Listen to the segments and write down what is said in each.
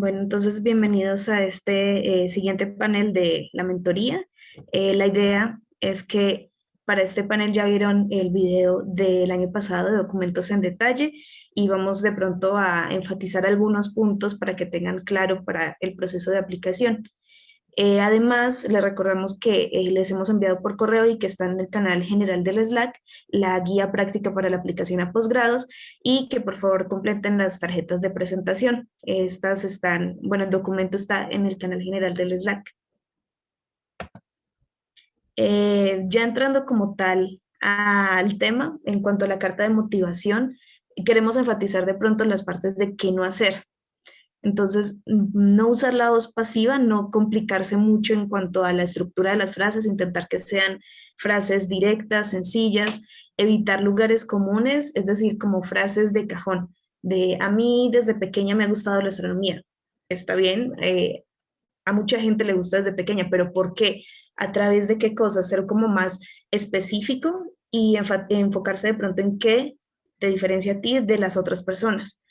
Bueno, entonces bienvenidos a este siguiente panel de la mentoría. La idea es que para este panel ya vieron el video del año pasado de documentos en detalle y vamos de pronto a enfatizar algunos puntos para que tengan claro para el proceso de aplicación. Además, les recordamos que les hemos enviado por correo y que está en el canal general del Slack la guía práctica para la aplicación a posgrados y que por favor completen las tarjetas de presentación. Estas están, bueno, el documento está en el canal general del Slack. Ya entrando como tal al tema, en cuanto a la carta de motivación, queremos enfatizar de pronto las partes de qué no hacer. Entonces, no usar la voz pasiva, no complicarse mucho en cuanto a la estructura de las frases, intentar que sean frases directas, sencillas, evitar lugares comunes, es decir, como frases de cajón, de a mí desde pequeña me ha gustado la astronomía. Está bien, a mucha gente le gusta desde pequeña, pero ¿por qué? ¿A través de qué cosas? Ser como más específico y enfocarse de pronto en qué te diferencia a ti de las otras personas.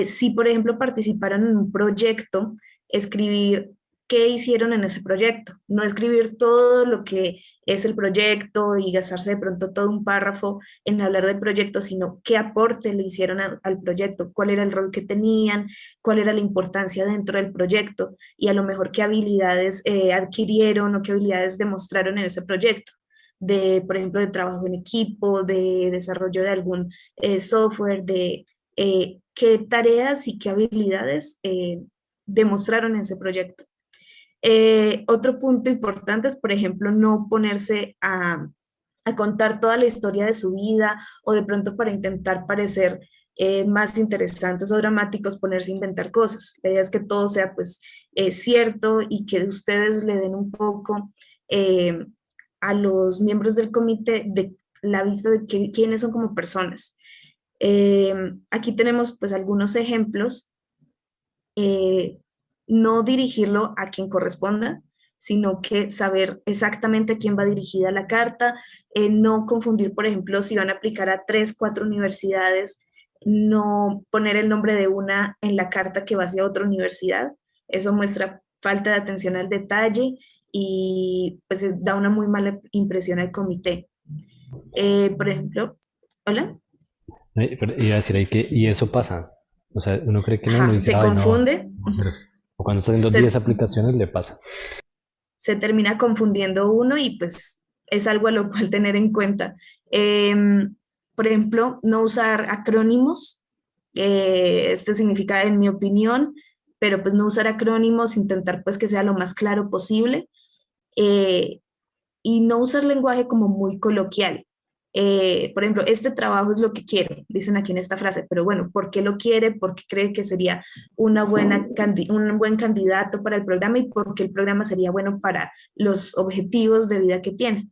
Si, por ejemplo, participaron en un proyecto, escribir qué hicieron en ese proyecto, no escribir todo lo que es el proyecto y gastarse de pronto todo un párrafo en hablar del proyecto, sino qué aporte le hicieron al proyecto, cuál era el rol que tenían, cuál era la importancia dentro del proyecto y a lo mejor qué habilidades adquirieron o qué habilidades demostraron en ese proyecto de, por ejemplo, de trabajo en equipo, de desarrollo de algún software, de qué tareas y qué habilidades demostraron en ese proyecto. Otro punto importante es, por ejemplo, no ponerse a contar toda la historia de su vida o de pronto para intentar parecer más interesantes o dramáticos, ponerse a inventar cosas. La idea es que todo sea pues cierto y que ustedes le den un poco eh, a los miembros del comité de la vista de quiénes son como personas. Aquí tenemos pues algunos ejemplos. eh, no dirigirlo a quien corresponda, sino que saber exactamente a quién va dirigida la carta, no confundir, por ejemplo, si van a aplicar a 3, 4 universidades, no poner el nombre de una en la carta que va hacia otra universidad. Eso muestra falta de atención al detalle y pues da una muy mala impresión al comité. Por ejemplo, hola. Pero iba a decir ahí que, y eso pasa. O sea, uno cree que no, uno Ajá, dice, se ay, no, confunde, no voy a hacer eso. O cuando está haciendo 10 se, aplicaciones, le pasa. se termina confundiendo uno y pues es algo a lo cual tener en cuenta. Por ejemplo, no usar acrónimos. Este significa, en mi opinión, pero pues no usar acrónimos, intentar pues que sea lo más claro posible. Eh, y no usar lenguaje como muy coloquial. Por ejemplo, este trabajo es lo que quiero, dicen aquí en esta frase, pero bueno, ¿por qué lo quiere? ¿Por qué cree que sería un buen candidato para el programa y por qué el programa sería bueno para los objetivos de vida que tiene?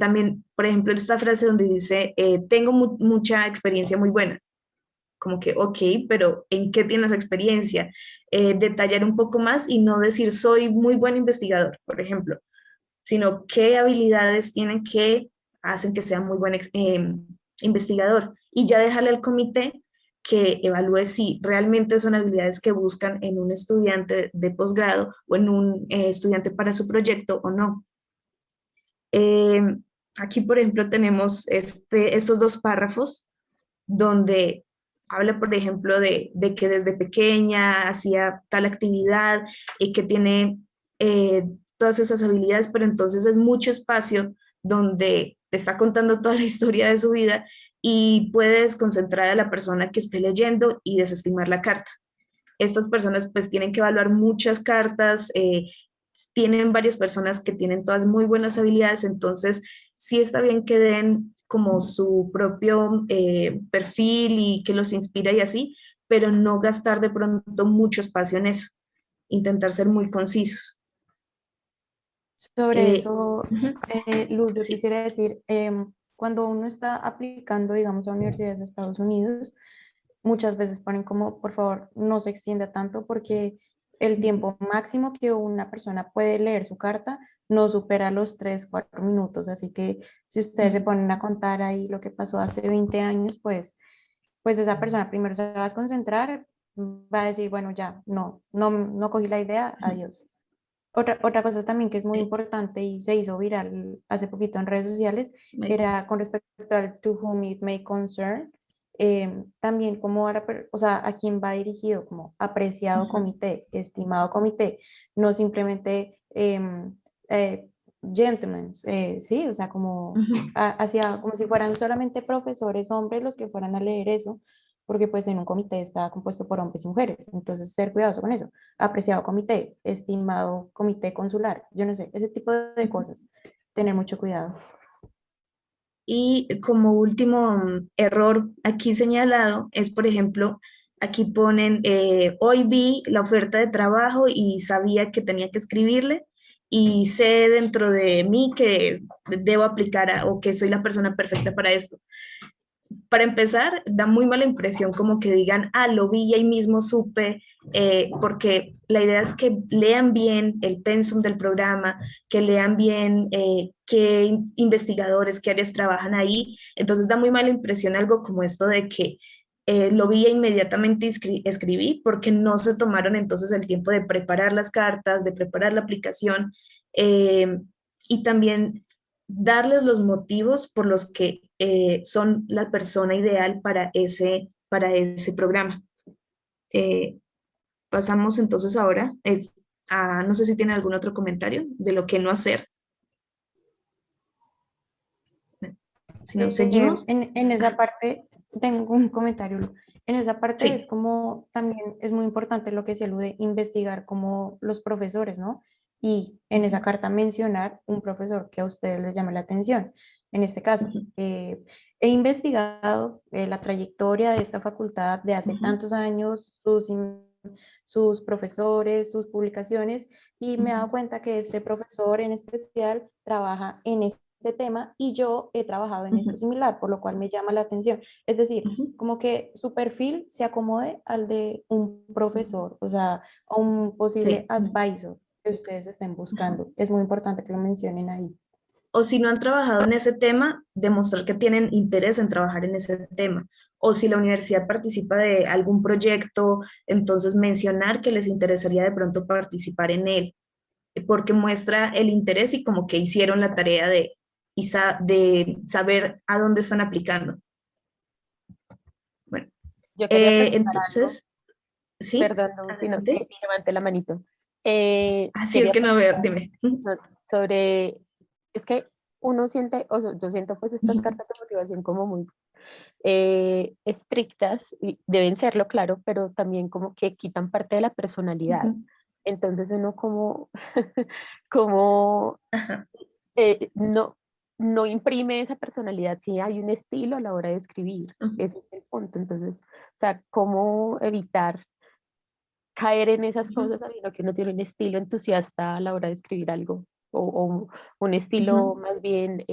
También, por ejemplo, esta frase donde dice, tengo mucha experiencia muy buena, como que, ok, pero ¿en qué tienes experiencia? Detallar un poco más y no decir, soy muy buen investigador, por ejemplo, sino qué habilidades tienen que hacen que sea muy buen investigador. Y ya dejarle al comité que evalúe si realmente son habilidades que buscan en un estudiante de posgrado o en un estudiante para su proyecto o no. Eh, Aquí, por ejemplo, tenemos estos dos párrafos donde habla, por ejemplo, de que desde pequeña hacía tal actividad y que tiene todas esas habilidades, pero entonces es mucho espacio donde te está contando toda la historia de su vida y puedes concentrar a la persona que esté leyendo y desestimar la carta. Estas personas pues tienen que evaluar muchas cartas, tienen varias personas que tienen todas muy buenas habilidades, entonces sí está bien que den como su propio perfil y que los inspira y así, pero no gastar de pronto mucho espacio en eso, intentar ser muy concisos. Sobre Eh, eso, Ujú, Luz, yo sí. quisiera decir, cuando uno está aplicando, digamos, a universidades de Estados Unidos, muchas veces ponen como, por favor, no se extienda tanto porque el tiempo máximo que una persona puede leer su carta no supera los 3, 4 minutos. Así que si ustedes se ponen a contar ahí lo que pasó hace 20 años, pues esa persona primero se va a concentrar, va a decir, bueno, ya, no cogí la idea, adiós. Otra cosa también que es muy importante y se hizo viral hace poquito en redes sociales era con respecto al to whom it may concern, también como o sea, a quién va dirigido, como apreciado comité, estimado comité, no simplemente gentlemen, sí, o sea, como, como si fueran solamente profesores hombres los que fueran a leer eso, porque pues en un comité está compuesto por hombres y mujeres, entonces ser cuidadoso con eso. Apreciado comité, estimado comité consular, yo no sé, ese tipo de cosas, tener mucho cuidado. Y como último error aquí señalado es, por ejemplo, aquí ponen, hoy vi la oferta de trabajo y sabía que tenía que escribirle y sé dentro de mí que debo aplicar o que soy la persona perfecta para esto. Para empezar, da muy mala impresión como que digan, ah, lo vi y ahí mismo supe, porque la idea es que lean bien el pensum del programa, que lean bien qué investigadores, qué áreas trabajan ahí. Entonces da muy mala impresión algo como esto de que lo vi e inmediatamente escribí, porque no se tomaron entonces el tiempo de preparar las cartas, de preparar la aplicación y también darles los motivos por los que son la persona ideal para ese programa. Eh, pasamos entonces ahora no sé si tiene algún otro comentario de lo que no hacer. Si no, seguimos. En esa parte, tengo un comentario. En esa parte es Sí. como también es muy importante lo que se alude, investigar como los profesores, ¿no? Y en esa carta mencionar un profesor que a ustedes les llame la atención. En este caso, he investigado la trayectoria de esta facultad de hace tantos años, sus profesores, sus publicaciones, y me he dado cuenta que este profesor en especial trabaja en este tema y yo he trabajado en esto similar, por lo cual me llama la atención. Es decir, como que su perfil se acomode al de un profesor, o sea, a un posible Sí. advisor que ustedes estén buscando. Es muy importante que lo mencionen ahí. O si no han trabajado en ese tema, demostrar que tienen interés en trabajar en ese tema. O si la universidad participa de algún proyecto, entonces mencionar que les interesaría de pronto participar en él, porque muestra el interés y como que hicieron la tarea de saber a dónde están aplicando. Bueno, Yo quería preguntar algo, entonces, sí, perdón, no, sino que adelante. levanté la manito. Así es Quería que no veo, preguntar dime. sobre, es que uno siente, o sea, yo siento pues estas cartas de motivación como muy estrictas, y deben serlo, claro, pero también como que quitan parte de la personalidad. Entonces uno como, como Ajá. no, no imprime esa personalidad, sí hay un estilo a la hora de escribir, ese es el punto. Entonces, o sea, cómo evitar caer en esas cosas sabiendo que uno tiene un estilo entusiasta a la hora de escribir algo, o un estilo más bien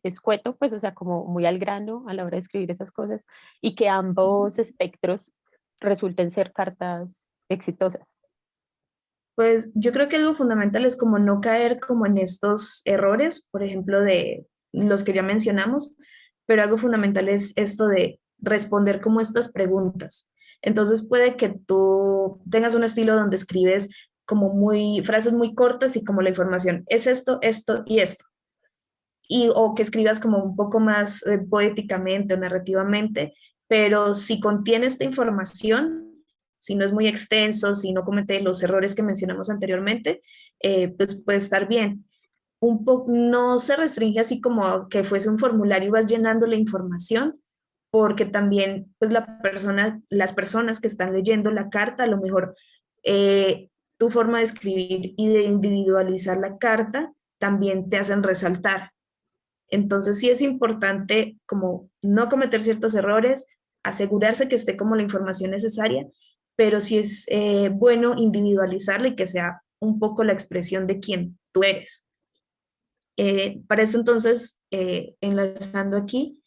escueto, pues, o sea, como muy al grano a la hora de escribir esas cosas, y que ambos espectros resulten ser cartas exitosas. Pues yo creo que algo fundamental es como no caer como en estos errores, por ejemplo, de los que ya mencionamos, pero algo fundamental es esto de responder como estas preguntas. Entonces puede que tú tengas un estilo donde escribes como frases muy cortas y como la información es esto, esto y esto. O que escribas como un poco más poéticamente o narrativamente, pero si contiene esta información, si no es muy extenso, si no comete los errores que mencionamos anteriormente, pues puede estar bien. No se restringe así como que fuese un formulario y vas llenando la información, porque también pues las personas que están leyendo la carta, a lo mejor tu forma de escribir y de individualizar la carta también te hacen resaltar. Entonces sí es importante como no cometer ciertos errores, asegurarse que esté como la información necesaria, pero sí es bueno individualizarla y que sea un poco la expresión de quién tú eres. Para eso entonces, enlazando aquí,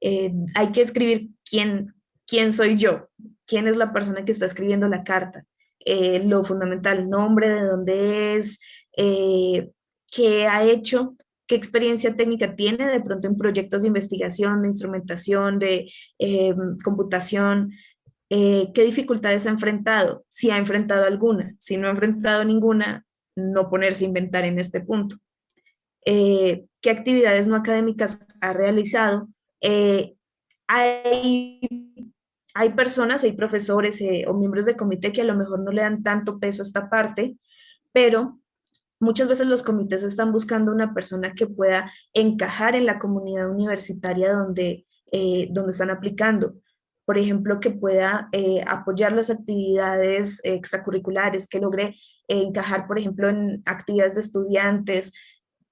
hay que escribir quién soy yo, quién es la persona que está escribiendo la carta. Lo fundamental, nombre, de dónde es, qué ha hecho, qué experiencia técnica tiene de pronto en proyectos de investigación, de instrumentación, de computación, ¿Qué dificultades ha enfrentado? Si ha enfrentado alguna. Si no ha enfrentado ninguna, no ponerse a inventar en este punto. ¿Qué actividades no académicas ha realizado? Eh, hay, hay personas, hay profesores o miembros de comité que a lo mejor no le dan tanto peso a esta parte, pero muchas veces los comités están buscando una persona que pueda encajar en la comunidad universitaria donde están aplicando. Por ejemplo, que pueda apoyar las actividades extracurriculares, que logre encajar, por ejemplo, en actividades de estudiantes.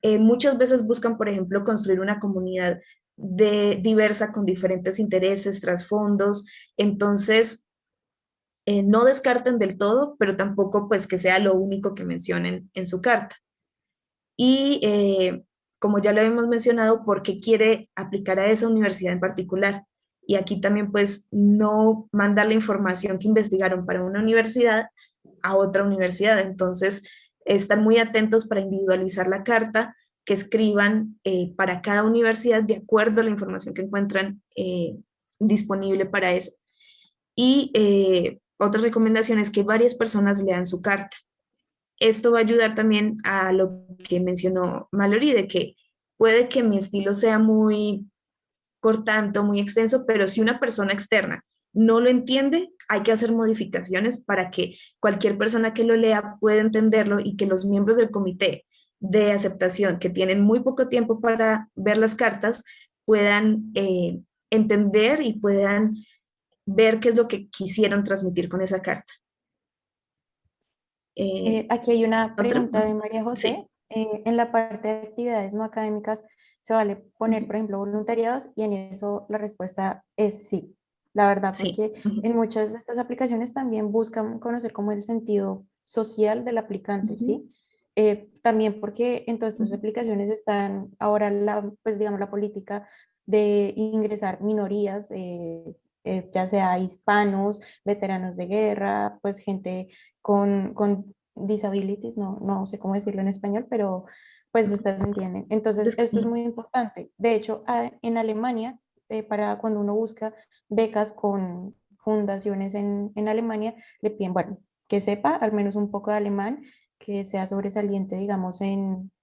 Muchas veces buscan, por ejemplo, construir una comunidad diversa con diferentes intereses, trasfondos. Entonces, no descarten del todo, pero tampoco pues que sea lo único que mencionen en su carta. Y como ya lo habíamos mencionado, ¿por qué quiere aplicar a esa universidad en particular? Y aquí también pues no mandar la información que investigaron para una universidad a otra universidad. Entonces, están muy atentos para individualizar la carta que escriban para cada universidad de acuerdo a la información que encuentran disponible para eso. Y otra recomendación es que varias personas lean su carta. Esto va a ayudar también a lo que mencionó Mallory, de que puede que mi estilo sea muy cortante, muy extenso, pero si una persona externa no lo entiende, hay que hacer modificaciones para que cualquier persona que lo lea pueda entenderlo y que los miembros del comité de aceptación, que tienen muy poco tiempo para ver las cartas, puedan entender y puedan ver qué es lo que quisieron transmitir con esa carta. Aquí hay una ¿Otra? pregunta de María Sí. José. En la parte de actividades no académicas, ¿se vale poner, por ejemplo, voluntariados? Y en eso la respuesta es sí. La verdad, Sí. porque en muchas de estas aplicaciones también buscan conocer como el sentido social del aplicante, ¿sí? También porque en todas estas aplicaciones están ahora pues digamos, la política de ingresar minorías, ya sea hispanos, veteranos de guerra, pues gente con disabilities, no sé cómo decirlo en español, pero pues ustedes entienden. Entonces, esto es muy importante. De hecho, en Alemania, para cuando uno busca becas con fundaciones en Alemania, le piden, bueno, que sepa al menos un poco de alemán, que sea sobresaliente, digamos,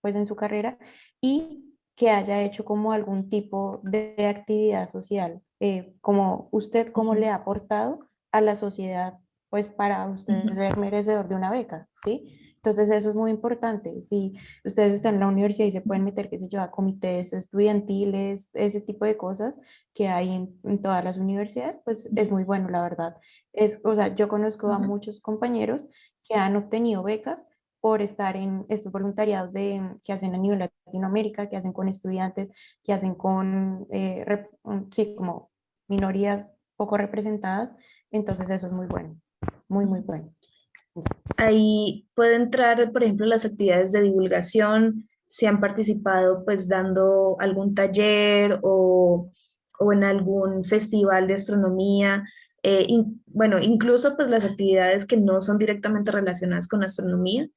pues en su carrera y que haya hecho como algún tipo de actividad social, como usted, cómo le ha aportado a la sociedad pues para usted ser merecedor de una beca, ¿sí? Entonces eso es muy importante. Si ustedes están en la universidad y se pueden meter, qué sé yo, a comités estudiantiles, ese tipo de cosas que hay en todas las universidades, pues es muy bueno, la verdad. O sea, yo conozco a muchos compañeros que han obtenido becas por estar en estos voluntariados que hacen a nivel Latinoamérica, que hacen con estudiantes, que hacen con, sí, como minorías poco representadas. Entonces eso es muy bueno. Muy, muy bueno. Ahí puede entrar, por ejemplo, las actividades de divulgación, si han participado pues dando algún taller o en algún festival de astronomía, bueno, incluso pues las actividades que no son directamente relacionadas con astronomía,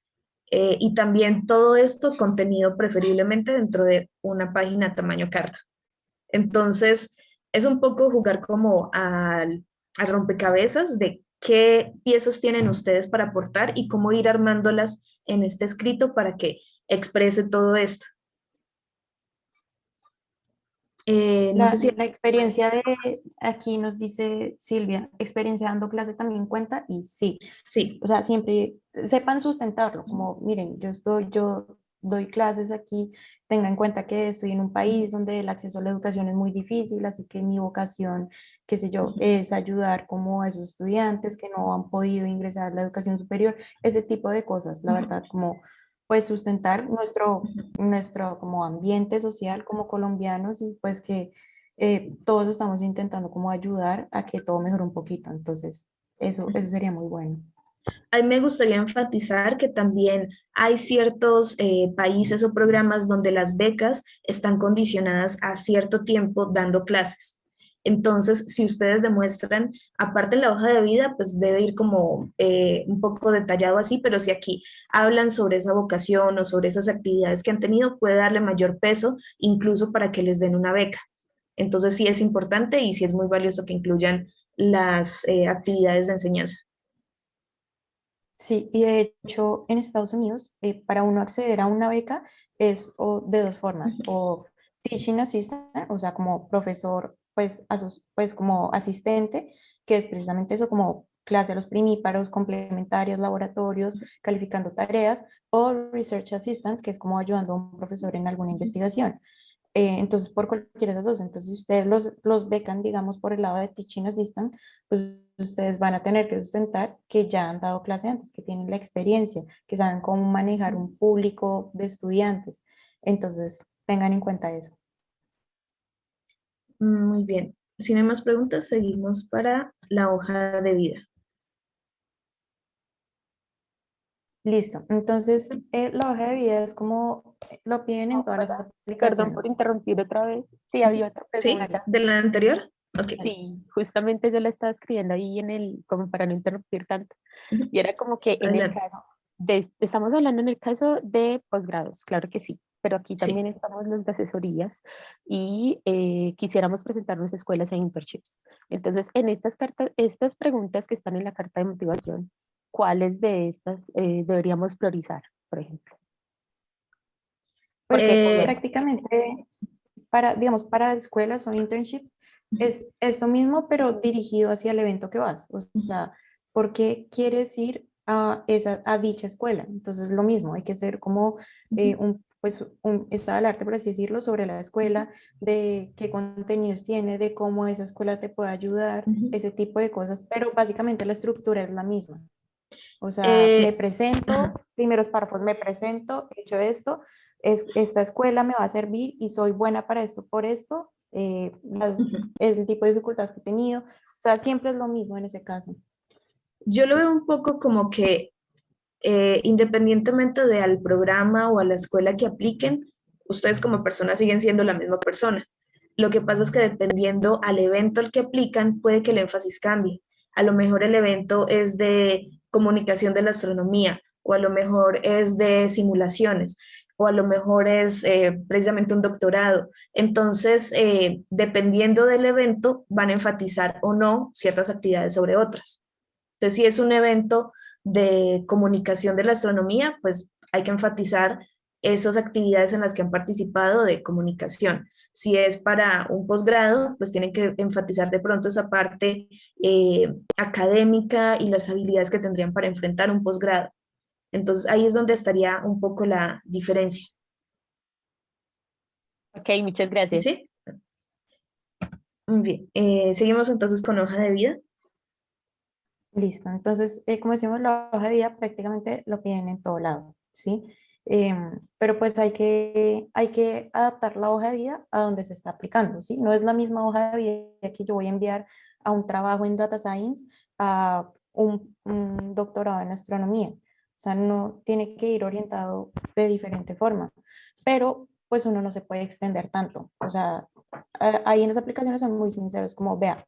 y también todo esto contenido preferiblemente dentro de una página tamaño carta. Entonces, es un poco jugar como al rompecabezas de qué piezas tienen ustedes para aportar y cómo ir armándolas en este escrito para que exprese todo esto. No sé si... La experiencia de, aquí nos dice Silvia, experiencia dando clase también cuenta y sí, Sí. o sea, siempre sepan sustentarlo, como miren, yo doy clases aquí, tengan en cuenta que estoy en un país donde el acceso a la educación es muy difícil, así que mi vocación, qué sé yo, es ayudar como a esos estudiantes que no han podido ingresar a la educación superior, ese tipo de cosas, la verdad, como pues sustentar nuestro como ambiente social como colombianos y pues que todos estamos intentando como ayudar a que todo mejore un poquito. Entonces, eso sería muy bueno. A mí me gustaría enfatizar que también hay ciertos países o programas donde las becas están condicionadas a cierto tiempo dando clases. Entonces, si ustedes demuestran, aparte de la hoja de vida, pues debe ir como un poco detallado así, pero si aquí hablan sobre esa vocación o sobre esas actividades que han tenido, puede darle mayor peso, incluso para que les den una beca. Entonces, sí es importante y sí es muy valioso que incluyan las actividades de enseñanza. Sí, y de hecho en Estados Unidos, para uno acceder a una beca es de dos formas, o teaching assistant, o sea, como profesor, pues, pues como asistente, que es precisamente eso, como clase a los primíparos, complementarios, laboratorios, calificando tareas, o research assistant, que es como ayudando a un profesor en alguna investigación. Entonces, por cualquiera de esas dos, entonces si ustedes los becan, digamos, por el lado de Teaching Assistant, pues ustedes van a tener que sustentar que ya han dado clase antes, que tienen la experiencia, que saben cómo manejar un público de estudiantes. Entonces, tengan en cuenta eso. Muy bien. Si no hay más preguntas, seguimos para la hoja de vida. Listo. Entonces, la hoja de vida es como lo piden en todas las Perdón por aplicaciones. interrumpir otra vez. Sí, había otra ¿Sí? pregunta. ¿De la anterior? Ok. Sí, justamente yo la estaba escribiendo ahí como para no interrumpir tanto. Ujú. Y era como que en el Adelante. caso estamos hablando en el caso de posgrados, claro que sí, pero aquí Sí. también estamos los de asesorías y quisiéramos presentarnos a escuelas e internships. Entonces, en estas preguntas que están en la carta de motivación, ¿cuáles de estas deberíamos priorizar, por ejemplo? Pues Porque obviamente, prácticamente para, digamos, para escuelas o internship es esto mismo, pero dirigido hacia el evento que vas. O sea, ¿por qué quieres ir a dicha escuela? Entonces, lo mismo, hay que ser como pues, un estado del arte, por así decirlo, sobre la escuela, de qué contenidos tiene, de cómo esa escuela te puede ayudar, ese tipo de cosas, pero básicamente la estructura es la misma. O sea, me presento, Ajá. primeros párrafos, me presento, he hecho esto, esta escuela me va a servir y soy buena para esto por esto, el tipo de dificultades que he tenido. O sea, siempre es lo mismo en ese caso. Yo lo veo un poco como que independientemente de al programa o a la escuela que apliquen, ustedes como personas siguen siendo la misma persona. Lo que pasa es que dependiendo al evento al que aplican, puede que el énfasis cambie. A lo mejor el evento es de comunicación de la astronomía, o a lo mejor es de simulaciones, o a lo mejor es precisamente un doctorado. Entonces, dependiendo del evento, van a enfatizar o no ciertas actividades sobre otras. Entonces, si es un evento de comunicación de la astronomía, pues hay que enfatizar esas actividades en las que han participado de comunicación. Si es para un posgrado, pues tienen que enfatizar de pronto esa parte académica y las habilidades que tendrían para enfrentar un posgrado. Entonces, ahí es donde estaría un poco la diferencia. ok, muchas gracias. ¿Sí? Muy bien. Seguimos entonces con hoja de vida. Listo. Entonces, como decimos, la hoja de vida prácticamente lo piden en todo lado, ¿sí? Pero pues hay que adaptar la hoja de vida a donde se está aplicando, ¿sí? No es la misma hoja de vida que yo voy a enviar a un trabajo en Data Science a un doctorado en astronomía. O sea, no tiene que ir orientado de diferente forma, pero pues uno no se puede extender tanto. O sea, ahí en las aplicaciones son muy sinceros, como vea,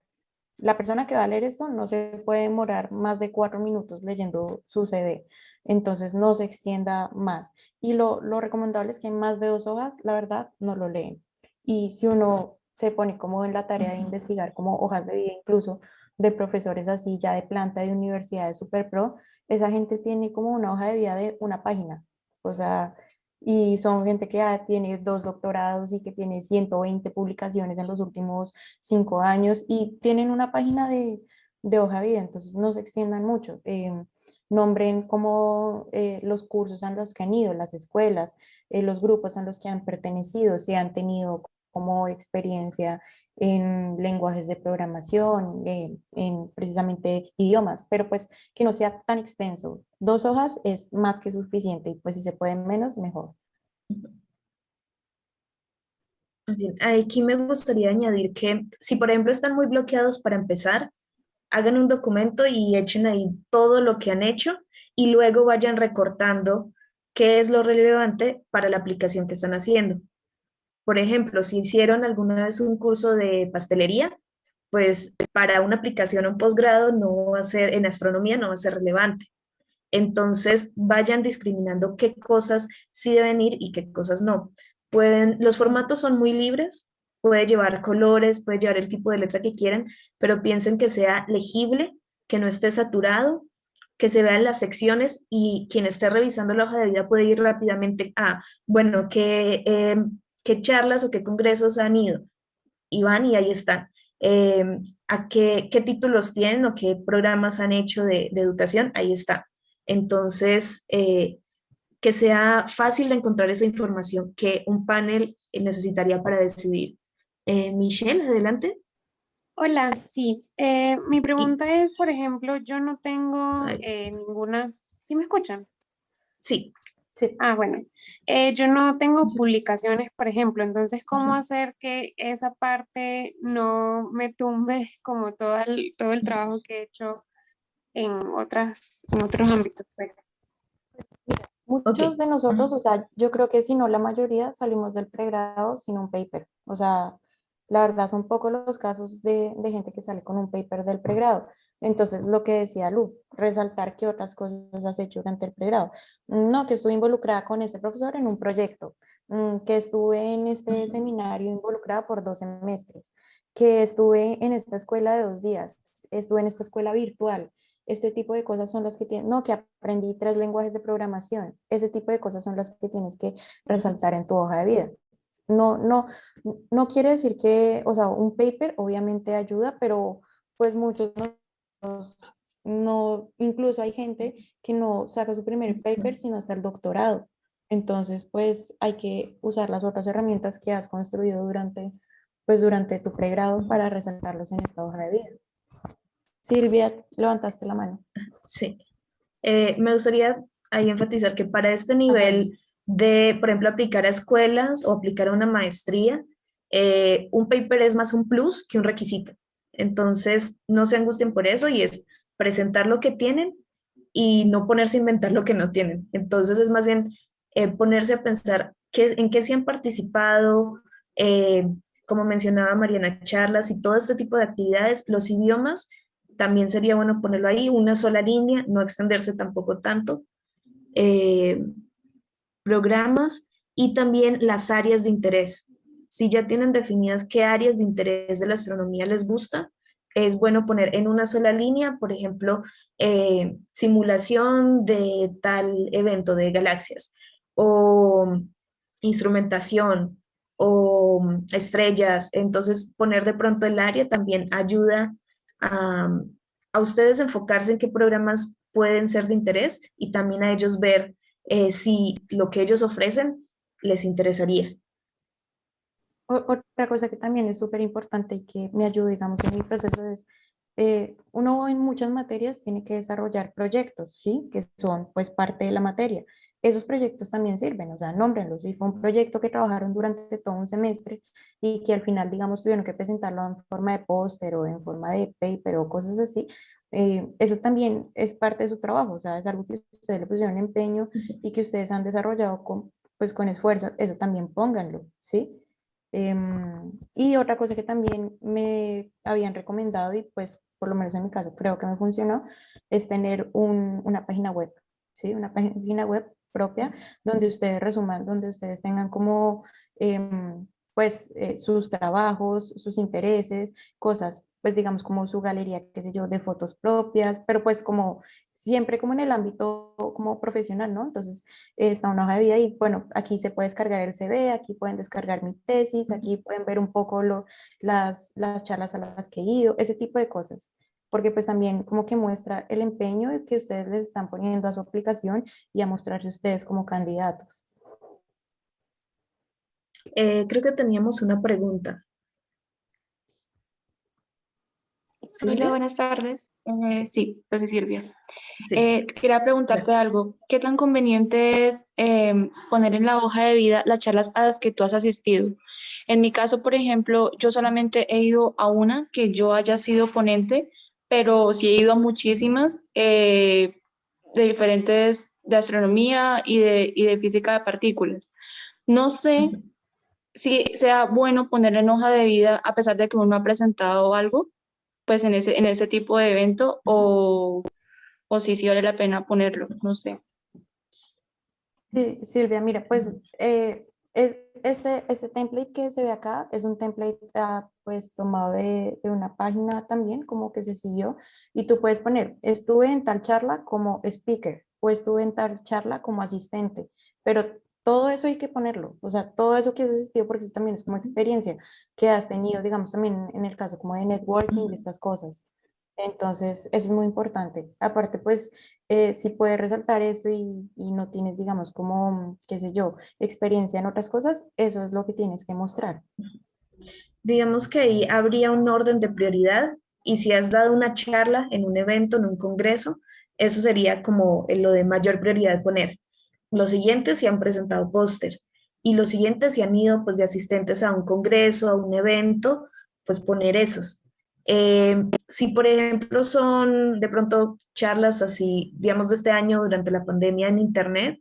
la persona que va a leer esto no se puede demorar más de 4 minutos leyendo su CV, entonces no se extienda más. Y lo recomendable es que más de 2 hojas, la verdad, no lo leen. Y si uno se pone como en la tarea de investigar como hojas de vida incluso de profesores así ya de planta de universidades super pro, esa gente tiene como una hoja de vida de una página. O sea, y son gente que ya tiene 2 doctorados y que tiene 120 publicaciones en los últimos 5 años y tienen una página de hoja de vida, entonces no se extiendan mucho. Nombren como los cursos a los que han ido, las escuelas, los grupos a los que han pertenecido, si han tenido como experiencia en lenguajes de programación, en precisamente idiomas, pero pues que no sea tan extenso. 2 hojas es más que suficiente y pues si se puede menos, mejor. Bien, aquí me gustaría añadir que si, por ejemplo, están muy bloqueados para empezar, hagan un documento y echen ahí todo lo que han hecho y luego vayan recortando qué es lo relevante para la aplicación que están haciendo. Por ejemplo, si hicieron alguna vez un curso de pastelería, pues para una aplicación o un posgrado no va a ser, en astronomía no va a ser relevante. Entonces, vayan discriminando qué cosas sí deben ir y qué cosas no. Los formatos son muy libres, puede llevar colores, puede llevar el tipo de letra que quieran, pero piensen que sea legible, que no esté saturado, que se vean las secciones y quien esté revisando la hoja de vida puede ir rápidamente a, bueno, qué charlas o qué congresos han ido y van y ahí están. A qué títulos tienen o qué programas han hecho de educación, ahí está. Entonces, que sea fácil de encontrar esa información que un panel necesitaría para decidir. Michelle, adelante. Hola, sí. Mi Y, pregunta es, por ejemplo, yo no tengo ay, ninguna. ¿Sí me escuchan? sí. Sí. Ah, bueno. Yo no tengo publicaciones, por ejemplo, entonces, ¿cómo Ujú. hacer que esa parte no me tumbe como todo el trabajo que he hecho en otros ámbitos, pues? Ok. Muchos de nosotros, Ujú. o sea, yo creo que si no la mayoría salimos del pregrado sin un paper. O sea, la verdad son pocos los casos de gente que sale con un paper del pregrado. Entonces, lo que decía Lu, resaltar qué otras cosas has hecho durante el pregrado. No, que estuve involucrada con este profesor en un proyecto, que estuve en este Ujú. seminario involucrada por 2 semestres, que estuve en esta escuela de 2 días, estuve en esta escuela virtual. Este tipo de cosas son las que tienen, no, que aprendí 3 lenguajes de programación. Ese tipo de cosas son las que tienes que resaltar en tu hoja de vida. No, no, no quiere decir que, o sea, un paper obviamente ayuda, pero pues muchos no, incluso hay gente que no saca su primer paper, sino hasta el doctorado. Entonces, pues hay que usar las otras herramientas que has construido durante tu pregrado para resaltarlos en esta hoja de vida. Silvia, levantaste la mano. Sí. Me gustaría ahí enfatizar que para este Ajá. nivel de, por ejemplo, aplicar a escuelas o aplicar a una maestría, un paper es más un plus que un requisito. Entonces, no se angustien por eso y es presentar lo que tienen y no ponerse a inventar lo que no tienen. Entonces, es más bien ponerse a pensar en qué se han participado, eh, como mencionaba Mariana, charlas y todo este tipo de actividades, los idiomas también sería bueno ponerlo ahí, una sola línea, no extenderse tampoco tanto. Eh, Programas y también las áreas de interés. Si ya tienen definidas qué áreas de interés de la astronomía les gusta, es bueno poner en una sola línea, por ejemplo, simulación de tal evento de galaxias o instrumentación o estrellas. Entonces, poner de pronto el área también ayuda a, a ustedes enfocarse en qué programas pueden ser de interés y también a ellos ver si lo que ellos ofrecen les interesaría. Otra cosa que también es súper importante y que me ayuda, digamos, en mi proceso es, uno en muchas materias tiene que desarrollar proyectos, ¿sí? Que son pues parte de la materia. Esos proyectos también sirven, o sea, nómbrenlos. Si fue un proyecto que trabajaron durante todo un semestre y que al final, digamos, tuvieron que presentarlo en forma de póster o en forma de paper o cosas así, eso también es parte de su trabajo, o sea, es algo que ustedes le pusieron empeño y que ustedes han desarrollado pues, con esfuerzo, eso también pónganlo, ¿sí? Y otra cosa que también me habían recomendado y pues por lo menos en mi caso creo que me funcionó es tener una página web, ¿sí? Una página web propia donde ustedes resuman, donde ustedes tengan como pues sus trabajos, sus intereses, cosas, pues digamos como su galería, qué sé yo, de fotos propias, pero pues como siempre como en el ámbito como profesional, ¿no? Entonces está una hoja de vida y bueno, aquí se puede descargar el CV, aquí pueden descargar mi tesis, aquí pueden ver un poco las charlas a las que he ido, ese tipo de cosas, porque pues también como que muestra el empeño que ustedes les están poniendo a su aplicación y a mostrarse ustedes como candidatos. Creo que teníamos una pregunta. Hola, ¿Silvia? buenas tardes. Sí. Sí, soy Silvia. Sí. Quería preguntarte algo. ¿Qué tan conveniente es poner en la hoja de vida las charlas a las que tú has asistido? En mi caso, por ejemplo, yo solamente he ido a una que yo haya sido ponente, pero sí he ido a muchísimas de diferentes, de astronomía y de física de partículas. No sé Ujú. si sea bueno poner en hoja de vida a pesar de que uno ha presentado algo pues en ese tipo de evento o si sí vale la pena ponerlo, no sé. Sí, Silvia, mira, pues Este template que se ve acá es un template pues tomado de una página también, como que se siguió, y tú puedes poner, estuve en tal charla como speaker o estuve en tal charla como asistente, pero todo eso hay que ponerlo, o sea, todo eso que has asistido, porque eso también es como experiencia que has tenido, digamos, también en el caso como de networking, de estas cosas. Entonces, eso es muy importante. Aparte, pues, si puedes resaltar esto y no tienes, digamos, como, qué sé yo, experiencia en otras cosas, eso es lo que tienes que mostrar. Digamos que ahí habría un orden de prioridad y si has dado una charla en un evento, en un congreso, eso sería como lo de mayor prioridad poner. Los siguientes se han presentado póster y los siguientes se han ido pues de asistentes a un congreso, a un evento, pues poner esos. Si por ejemplo son de pronto charlas así, digamos de este año durante la pandemia en internet,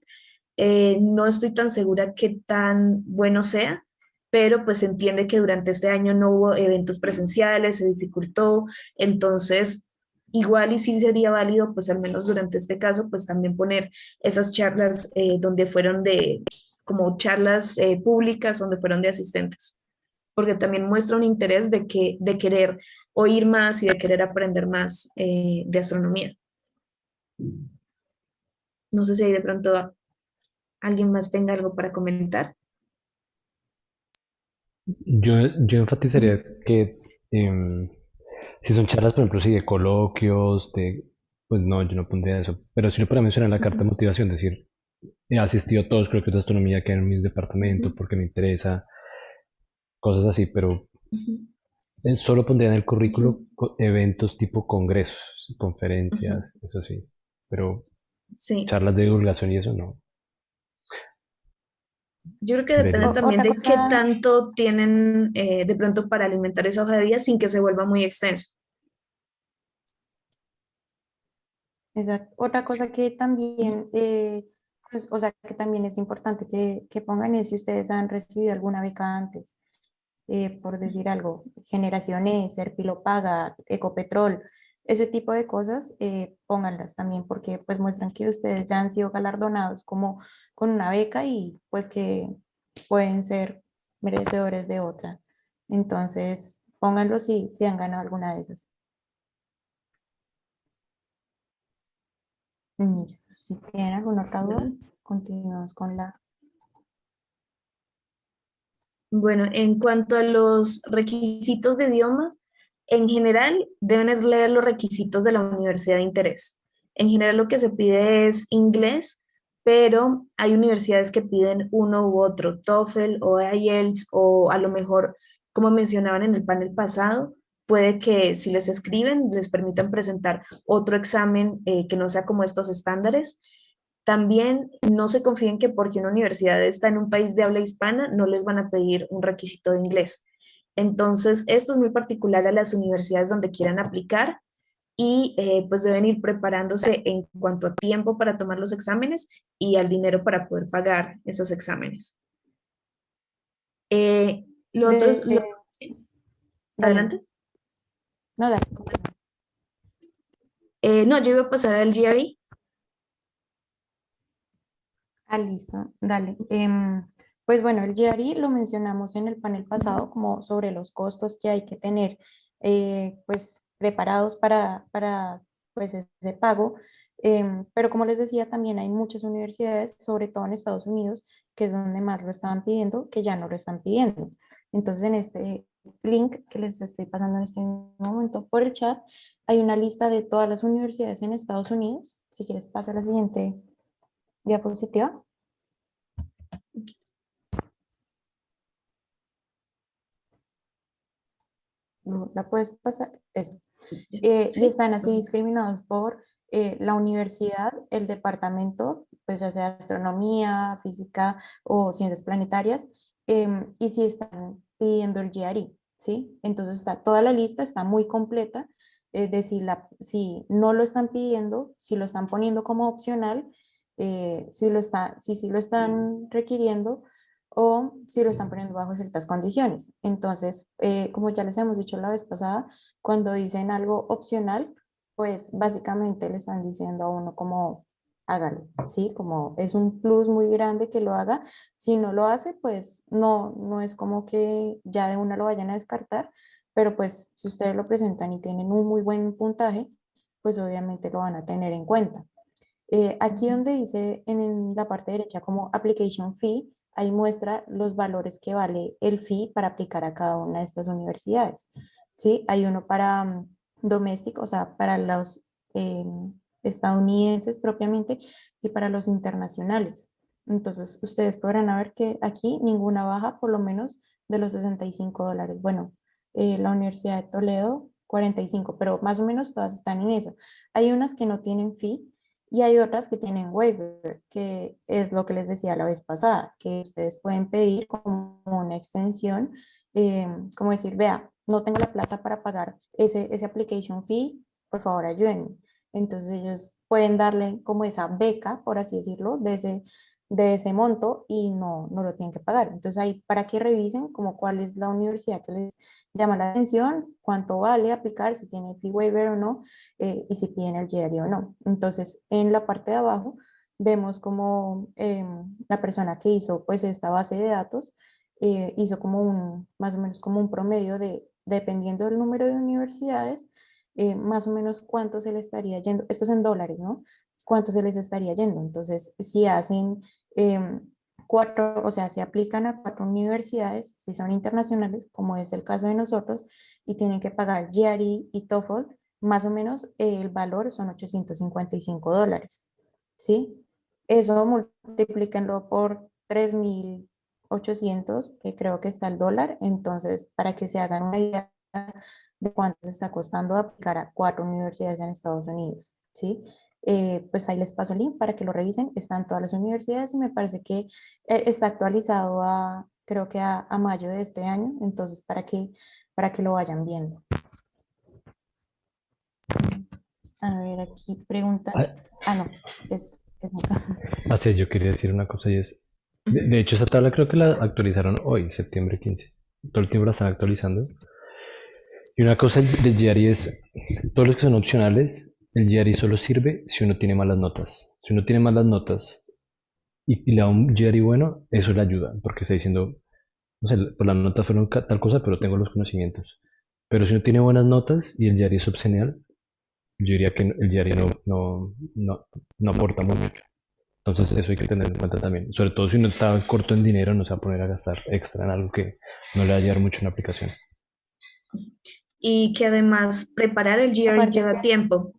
no estoy tan segura qué tan bueno sea, pero pues se entiende que durante este año no hubo eventos presenciales, se dificultó, entonces igual y sí sería válido, pues al menos durante este caso, pues también poner esas charlas donde fueron de, como charlas públicas, donde fueron de asistentes, porque también muestra un interés de querer oír más y de querer aprender más de astronomía. No sé si ahí de pronto alguien más tenga algo para comentar. Yo enfatizaría que em, si son charlas, por ejemplo, si de coloquios, pues no, yo no pondría eso. Pero sí lo podría mencionar en la carta de motivación, decir, he asistido a todos los coloquios de astronomía que hay en mi departamento porque me interesa, cosas así, pero solo pondría en el currículo eventos tipo congresos, conferencias, eso sí. Pero Sí, charlas de divulgación y eso no. yo creo que depende Creería. también Otra de qué cosa, tanto tienen de pronto para alimentar esa hoja de vida sin que se vuelva muy extenso. otra cosa que también, pues, o sea, que también es importante que pongan es si ustedes han recibido alguna beca antes, por decir algo, Generaciones, Serpilo Paga, Ecopetrol, ese tipo de cosas, pónganlas también porque pues muestran que ustedes ya han sido galardonados como con una beca y pues que pueden ser merecedores de otra. Entonces, pónganlo si han ganado alguna de esas. Listo. Si tienen alguna otra duda, continuamos con la... Bueno, en cuanto a los requisitos de idioma, en general deben es leer los requisitos de la universidad de interés. En general lo que se pide es inglés, pero hay universidades que piden uno u otro, TOEFL o IELTS o a lo mejor, como mencionaban en el panel pasado, puede que si les escriben les permitan presentar otro examen que no sea como estos estándares. También no se confíen que porque una universidad está en un país de habla hispana no les van a pedir un requisito de inglés. Entonces, esto es muy particular a las universidades donde quieran aplicar y pues deben ir preparándose en cuanto a tiempo para tomar los exámenes y al dinero para poder pagar esos exámenes. Lo otro es, De, ¿sí? dale, Adelante. no, dale. No, yo iba a pasar al GRE. Listo, dale. Pues bueno, el GRI lo mencionamos en el panel pasado como sobre los costos que hay que tener pues preparados para pues ese pago. Pero como les decía, también hay muchas universidades, sobre todo en Estados Unidos, que es donde más lo estaban pidiendo, que ya no lo están pidiendo. Entonces en este link que les estoy pasando en este momento por el chat, hay una lista de todas las universidades en Estados Unidos. Si quieres, pasa a la siguiente diapositiva. No, la puedes pasar. Eso. Y ¿Sí? están así discriminados por la universidad, el departamento, pues ya sea astronomía, física o ciencias planetarias, y si están pidiendo el GRE, ¿sí? Entonces está toda la lista, está muy completa, de si no lo están pidiendo, si lo están poniendo como opcional, si sí lo están requiriendo o si lo están poniendo bajo ciertas condiciones. Entonces, como ya les hemos dicho la vez pasada, cuando dicen algo opcional, pues básicamente le están diciendo a uno como hágalo, ¿sí? Como es un plus muy grande que lo haga. Si no lo hace, pues no es como que ya de una lo vayan a descartar, pero pues si ustedes lo presentan y tienen un muy buen puntaje, pues obviamente lo van a tener en cuenta. Aquí donde dice en la parte derecha como application fee, ahí muestra los valores que vale el fee para aplicar a cada una de estas universidades. ¿Sí? Hay uno para doméstico, o sea, para los eh, estadounidenses propiamente y para los internacionales. Entonces, ustedes podrán ver que aquí ninguna baja por lo menos de los $65. Bueno, la Universidad de Toledo, 45, pero más o menos todas están en eso. Hay unas que no tienen fee y hay otras que tienen waiver, que es lo que les decía la vez pasada, que ustedes pueden pedir como una extensión, como decir, vea, no tengo la plata para pagar ese application fee, por favor ayúdenme. Entonces ellos pueden darle como esa beca, por así decirlo, de ese monto y no lo tienen que pagar. Entonces ahí para que revisen como cuál es la universidad que les llama la atención, cuánto vale aplicar, si tiene fee waiver o no, y si piden el GRE o no. Entonces, en la parte de abajo vemos como la persona que hizo pues esta base de datos hizo como más o menos como un promedio dependiendo del número de universidades, más o menos cuánto se le estaría yendo, esto es en dólares, ¿no? Cuánto se les estaría yendo. Entonces, si hacen cuatro, o sea, se aplican a cuatro universidades, si son internacionales, como es el caso de nosotros, y tienen que pagar GRE y TOEFL, más o menos el valor son $855, ¿sí? Eso multiplíquenlo por 3.800 que creo que está el dólar, entonces para que se hagan una idea de cuánto se está costando aplicar a cuatro universidades en Estados Unidos, ¿sí? Pues ahí les paso el link para que lo revisen, están todas las universidades y me parece que está actualizado creo que a mayo de este año, entonces para que lo vayan viendo. A ver, aquí pregunta. Ah, No, es Así, yo quería decir una cosa y es, de hecho esa tabla creo que la actualizaron hoy, septiembre 15. Todo el tiempo la están actualizando. Y una cosa del GRE es, todos los que son opcionales, el GRE solo sirve si uno tiene malas notas. Si uno tiene malas notas y le da un GRE bueno, eso le ayuda, porque está diciendo, no sé, por las notas fueron tal cosa, pero tengo los conocimientos. Pero si uno tiene buenas notas y el GRE es opcional, yo diría que el GRE no aporta mucho. Entonces eso hay que tener en cuenta también. Sobre todo si uno está corto en dinero, no se va a poner a gastar extra en algo que no le va a ayudar mucho en la aplicación. Y que además preparar el GRE aparte, lleva tiempo,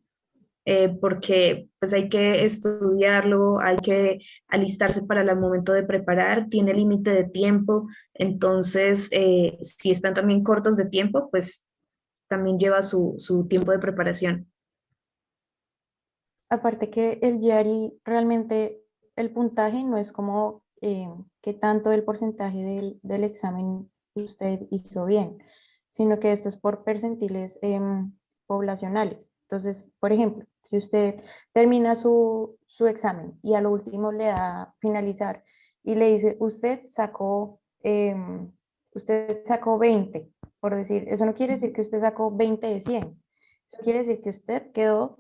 porque pues hay que estudiarlo, hay que alistarse para el momento de preparar, tiene límite de tiempo, entonces si están también cortos de tiempo, pues también lleva su tiempo de preparación. aparte que el GRE realmente el puntaje no es como que tanto el porcentaje del examen usted hizo bien, sino que esto es por percentiles poblacionales. Entonces, por ejemplo, si usted termina su examen y a lo último le da finalizar y le dice, usted sacó 20, por decir, eso no quiere decir que usted sacó 20 de 100, eso quiere decir que usted quedó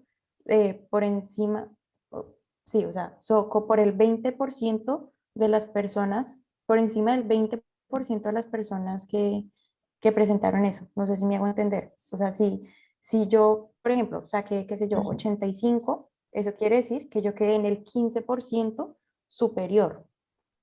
por encima, sí, o sea, por el 20% de las personas, por encima del 20% de las personas que presentaron eso. No sé si me hago entender. O sea, si yo, por ejemplo, saqué, qué sé yo, 85, eso quiere decir que yo quedé en el 15% superior.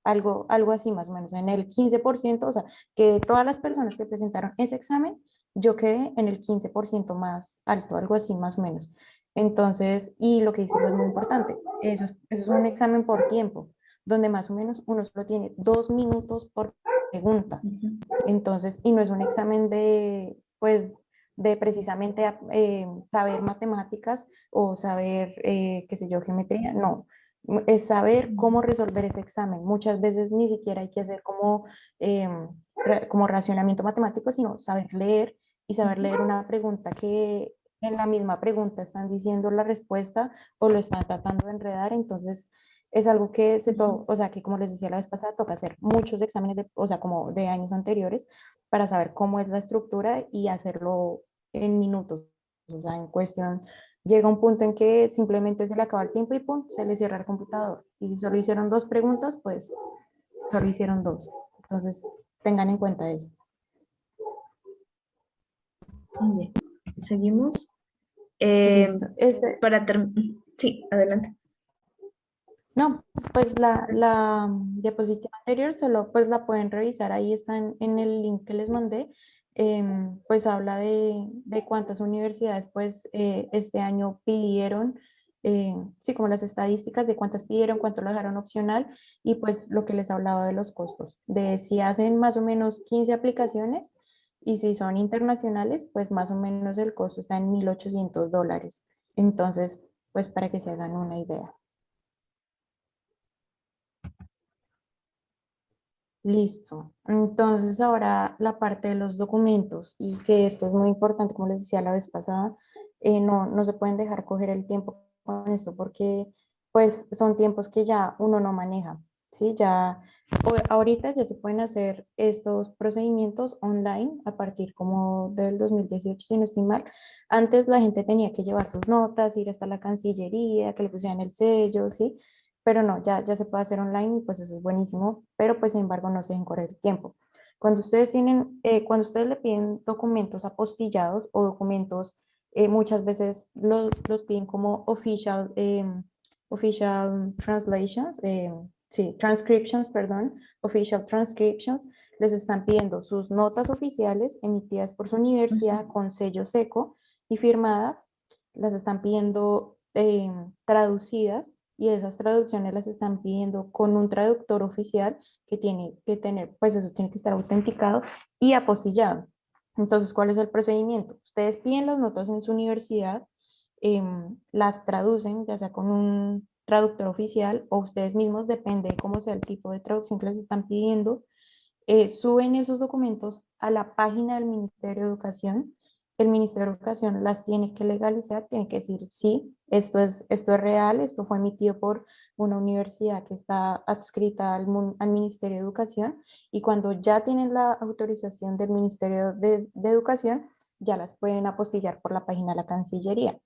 Algo así más o menos, en el 15%, o sea, que de todas las personas que presentaron ese examen, yo quedé en el 15% más alto, algo así más o menos. Entonces, y lo que dice es muy importante, eso es un examen por tiempo, donde más o menos uno solo tiene 2 minutos por pregunta. Entonces, y no es un examen pues, de precisamente saber matemáticas o saber, qué sé yo, geometría, no. Es saber cómo resolver ese examen. Muchas veces ni siquiera hay que hacer como racionamiento matemático, sino saber leer y saber leer una pregunta que en la misma pregunta están diciendo la respuesta o lo están tratando de enredar. Entonces, es algo que o sea, que como les decía la vez pasada, toca hacer muchos exámenes, o sea, como de años anteriores, para saber cómo es la estructura y hacerlo en minutos, o sea, en cuestión llega un punto en que simplemente se le acaba el tiempo y pum, se le cierra el computador. Y si solo hicieron 2 preguntas, pues solo hicieron 2. Entonces, tengan en cuenta eso. Muy bien. Seguimos. Eh, Listo. Sí, adelante. No, pues la diapositiva anterior solo pues la pueden revisar, ahí está en el link que les mandé. Pues habla de cuántas universidades pues este año pidieron, sí, como las estadísticas de cuántas pidieron, cuánto lo dejaron opcional y pues lo que les hablaba de los costos, de si hacen más o menos 15 aplicaciones y si son internacionales, pues más o menos el costo está en $1,800. Entonces, pues para que se hagan una idea. Listo. Entonces ahora la parte de los documentos y que esto es muy importante, como les decía la vez pasada, no se pueden dejar coger el tiempo con esto porque pues son tiempos que ya uno no maneja, ¿sí? Ya ahorita ya se pueden hacer estos procedimientos online a partir como del 2018, si no estoy mal. Antes la gente tenía que llevar sus notas, ir hasta la Cancillería, que le pusieran el sello, ¿sí? Pero no, ya se puede hacer online y pues eso es buenísimo, pero pues sin embargo no se dejen correr el tiempo. Cuando ustedes le piden documentos apostillados o documentos, muchas veces los piden como official translations, sí, transcriptions, perdón, official transcriptions, les están pidiendo sus notas oficiales emitidas por su universidad con sello seco y firmadas, las están pidiendo traducidas y esas traducciones las están pidiendo con un traductor oficial que tiene que tener, pues eso tiene que estar autenticado y apostillado. Entonces, ¿cuál es el procedimiento? Ustedes piden las notas en su universidad, las traducen, ya sea con un traductor oficial o ustedes mismos, depende de cómo sea el tipo de traducción que les están pidiendo, suben esos documentos a la página del Ministerio de Educación. El Ministerio de Educación las tiene que legalizar, tiene que decir, sí, esto es real, esto fue emitido por una universidad que está adscrita al Ministerio de Educación y cuando ya tienen la autorización del Ministerio de Educación, ya las pueden apostillar por la página de la Cancillería.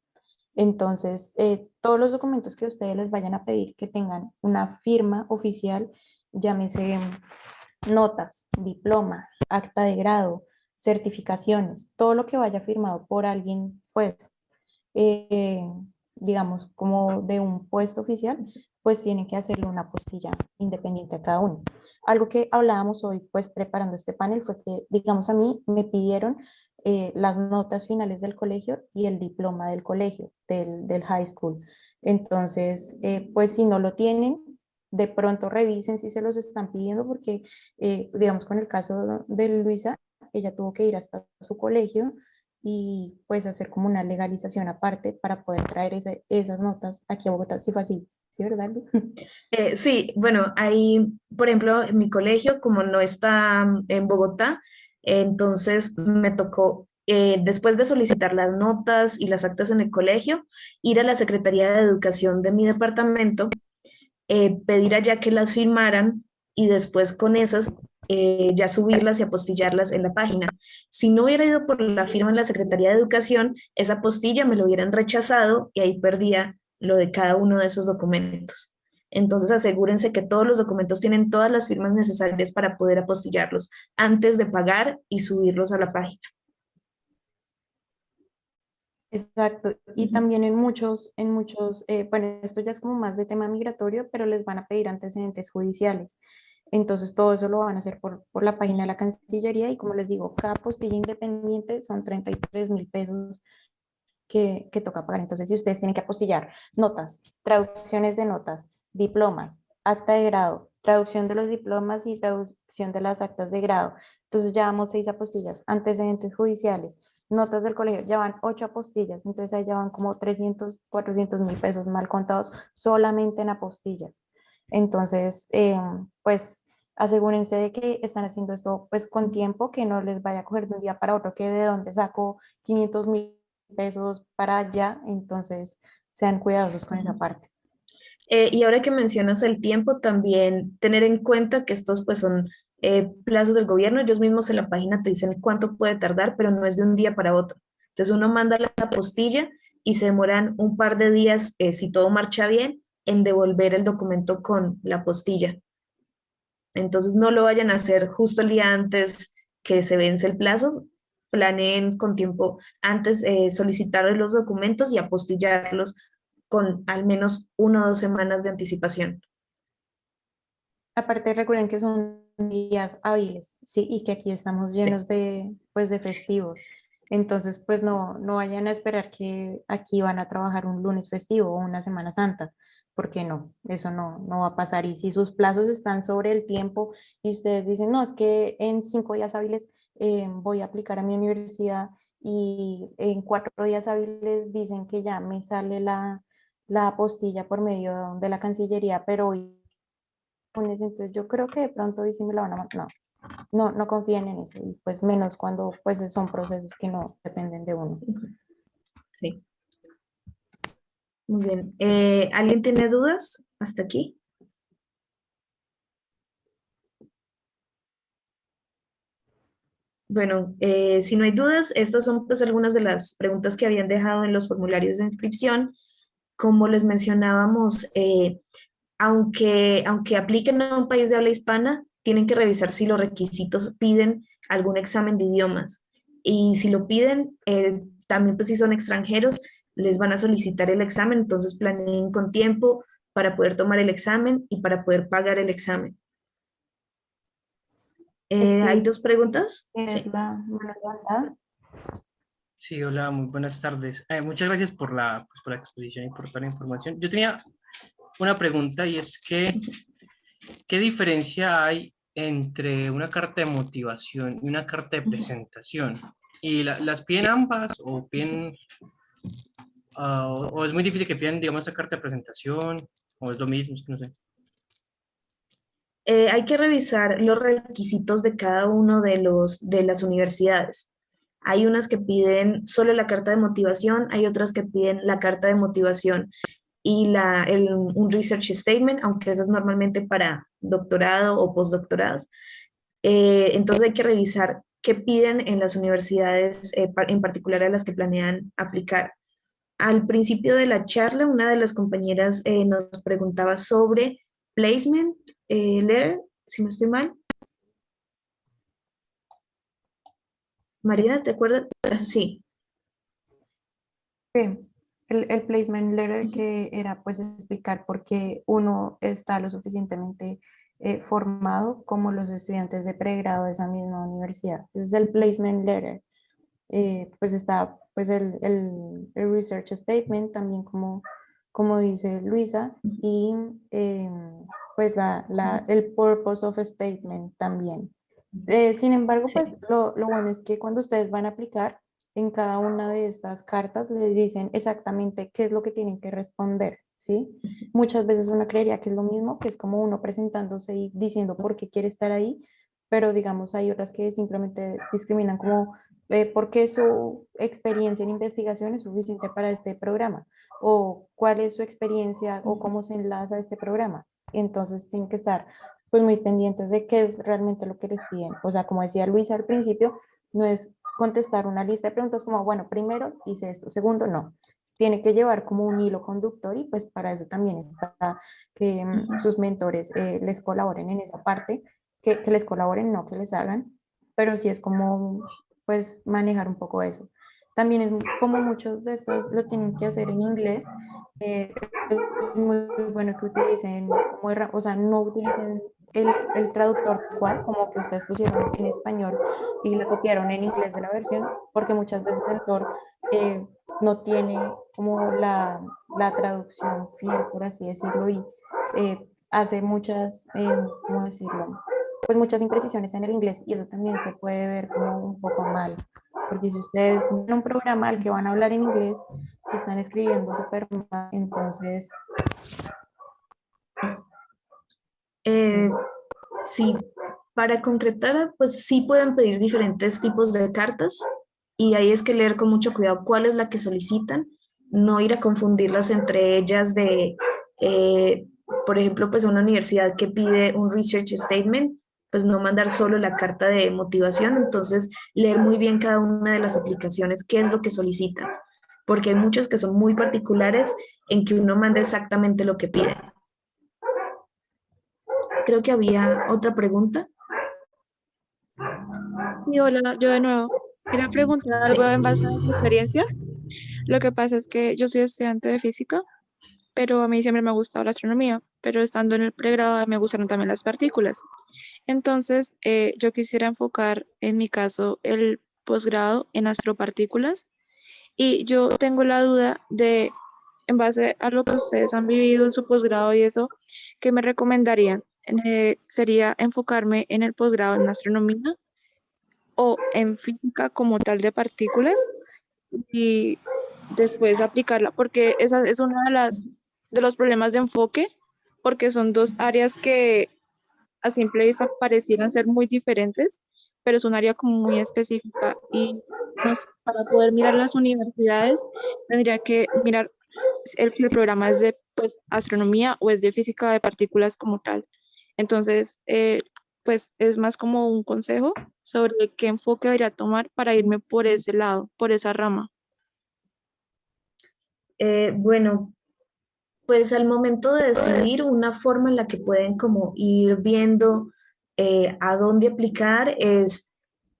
Entonces, todos los documentos que ustedes les vayan a pedir que tengan una firma oficial, llámese notas, diploma, acta de grado, certificaciones, todo lo que vaya firmado por alguien, pues, eh, digamos, como de un puesto oficial, pues tienen que hacerle una apostilla independiente a cada uno. Algo que hablábamos hoy, pues, preparando este panel fue que, digamos, a mí me pidieron las notas finales del colegio y el diploma del colegio, del high school. Entonces, pues si no lo tienen, de pronto revisen si se los están pidiendo, porque, digamos, con el caso de Luisa, ella tuvo que ir hasta su colegio y pues hacer como una legalización aparte para poder traer esas notas aquí a Bogotá. Sí fue así, ¿sí, verdad, Lu? Sí, bueno, ahí, por ejemplo, en mi colegio, como no está en Bogotá, entonces me tocó, después de solicitar las notas y las actas en el colegio, ir a la Secretaría de Educación de mi departamento, pedir allá que las firmaran y después con esas ya subirlas y apostillarlas en la página. Si no hubiera ido por la firma en la Secretaría de Educación, esa apostilla me lo hubieran rechazado y ahí perdía lo de cada uno de esos documentos. Entonces asegúrense que todos los documentos tienen todas las firmas necesarias para poder apostillarlos antes de pagar y subirlos a la página. Exacto. Y Ujú. también bueno, esto ya es como más de tema migratorio, pero les van a pedir antecedentes judiciales. Entonces, todo eso lo van a hacer por la página de la Cancillería y como les digo, cada postilla independiente son 33.000 pesos que toca pagar. Entonces, si ustedes tienen que apostillar notas, traducciones de notas, diplomas, acta de grado, traducción de los diplomas y traducción de las actas de grado, entonces ya vamos 6 apostillas, antecedentes judiciales, notas del colegio, ya van 8 apostillas, entonces ahí ya van como 300.000, 400.000 pesos mal contados solamente en apostillas. Entonces, pues asegúrense de que están haciendo esto pues con tiempo, que no les vaya a coger de un día para otro, que de dónde saco 500.000 pesos para allá, entonces sean cuidadosos con esa parte. Y ahora que mencionas el tiempo, también tener en cuenta que estos pues son plazos del gobierno, ellos mismos en la página te dicen cuánto puede tardar, pero no es de un día para otro. Entonces uno manda la apostilla y se demoran un par de días, si todo marcha bien, en devolver el documento con la apostilla. Entonces no lo vayan a hacer justo el día antes que se vence el plazo. Planeen con tiempo antes solicitar los documentos y apostillarlos con al menos 1 o 2 semanas de anticipación. Aparte, recuerden que son días hábiles, ¿sí? Y que aquí estamos llenos de, pues, de festivos. Entonces, pues no vayan a esperar que aquí van a trabajar un lunes festivo o una Semana Santa, porque no, eso no va a pasar. Y si sus plazos están sobre el tiempo y ustedes dicen, no, es que en 5 días hábiles voy a aplicar a mi universidad y en 4 días hábiles dicen que ya me sale la apostilla por medio de la Cancillería, pero hoy entonces yo creo que de pronto hoy sí me la van a mandar. No confíen en eso y pues menos cuando pues son procesos que no dependen de uno. Sí. Muy bien. ¿Alguien tiene dudas hasta aquí? Bueno, si no hay dudas, estas son pues algunas de las preguntas que habían dejado en los formularios de inscripción. Como les mencionábamos, aunque apliquen a un país de habla hispana, tienen que revisar si los requisitos piden algún examen de idiomas. Y si lo piden, también pues si son extranjeros, les van a solicitar el examen, entonces planeen con tiempo para poder tomar el examen y para poder pagar el examen. ¿Hay Steve, dos preguntas? ¿tienes Sí. la mano levantada? Sí, hola, muy buenas tardes. Muchas gracias por la exposición y por toda la información. Yo tenía una pregunta y es que, ¿qué diferencia hay entre una carta de motivación y una carta de presentación? ¿Y las piden ambas o piden, o es muy difícil que pidan, digamos, esa carta de presentación o es lo mismo? Es que no sé. Hay que revisar los requisitos de cada uno de las universidades. Hay unas que piden solo la carta de motivación, hay otras que piden la carta de motivación y un research statement, aunque eso es normalmente para doctorado o postdoctorados. Entonces hay que revisar qué piden en las universidades, en particular a las que planean aplicar. Al principio de la charla, una de las compañeras nos preguntaba sobre placement letter, si no estoy mal. Mariana, ¿te acuerdas? Sí. Bien. El placement letter que era pues explicar por qué uno está lo suficientemente formado como los estudiantes de pregrado de esa misma universidad. Ese es el placement letter. Pues está pues el research statement también como dice Luisa y pues el purpose of a statement también. Sin embargo, Sí. pues lo bueno es que cuando ustedes van a aplicar en cada una de estas cartas les dicen exactamente qué es lo que tienen que responder, ¿sí? Muchas veces uno creería que es lo mismo, que es como uno presentándose y diciendo por qué quiere estar ahí, pero digamos hay otras que simplemente discriminan como por qué su experiencia en investigación es suficiente para este programa o cuál es su experiencia o cómo se enlaza a este programa. Entonces tienen que estar pues muy pendientes de qué es realmente lo que les piden. O sea, como decía Luisa al principio, no es contestar una lista de preguntas como, bueno, primero hice esto, segundo no. Tiene que llevar como un hilo conductor y pues para eso también está que sus mentores les colaboren en esa parte, que les colaboren, no que les hagan, pero sí es como pues manejar un poco eso. También es como muchos de estos lo tienen que hacer en inglés, es muy bueno que utilicen, o sea, no utilicen el traductor igual, como que ustedes pusieron en español y le copiaron en inglés de la versión, porque muchas veces el autor no tiene como la traducción fiel, por así decirlo, y hace muchas, ¿cómo decirlo? Pues muchas imprecisiones en el inglés y eso también se puede ver como un poco mal, porque si ustedes ven un programa al que van a hablar en inglés, están escribiendo súper mal, entonces... Sí, para concretar, pues sí pueden pedir diferentes tipos de cartas y ahí es que leer con mucho cuidado cuál es la que solicitan, no ir a confundirlas entre ellas eh, por ejemplo, pues una universidad que pide un research statement, pues no mandar solo la carta de motivación, entonces leer muy bien cada una de las aplicaciones, qué es lo que solicitan. porque hay muchos que son muy particulares en que uno manda exactamente lo que pide. Creo que había otra pregunta. Y hola, yo de nuevo. Quería preguntar Sí. algo en base a mi experiencia. Lo que pasa es que yo soy estudiante de física, pero a mí siempre me ha gustado la astronomía, pero estando en el pregrado me gustaron también las partículas. Entonces, yo quisiera enfocar en mi caso el posgrado en astropartículas y yo tengo la duda de, en base a lo que ustedes han vivido en su posgrado y eso, ¿qué me recomendarían? ¿Sería enfocarme en el posgrado en astronomía o en física como tal de partículas y después aplicarla? Porque esa es una de los problemas de enfoque, porque son dos áreas que a simple vista parecieran ser muy diferentes, pero es un área como muy específica y no sé, para poder mirar las universidades tendría que mirar si el programa es de pues, astronomía o es de física de partículas como tal. Entonces, pues es más como un consejo sobre qué enfoque debería tomar para irme por ese lado, por esa rama. Bueno, pues al momento de decidir una forma en la que pueden como ir viendo a dónde aplicar es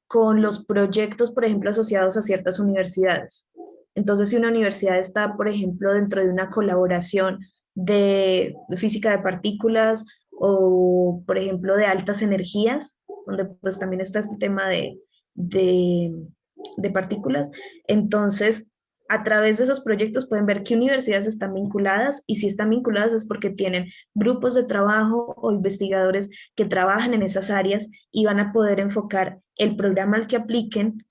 con los proyectos, por ejemplo, asociados a ciertas universidades. Entonces, si una universidad está, por ejemplo, dentro de una colaboración de física de partículas o, por ejemplo, de altas energías, donde pues también está este tema de, de partículas, entonces a través de esos proyectos pueden ver qué universidades están vinculadas y si están vinculadas es porque tienen grupos de trabajo o investigadores que trabajan en esas áreas y van a poder enfocar el programa al que apliquen,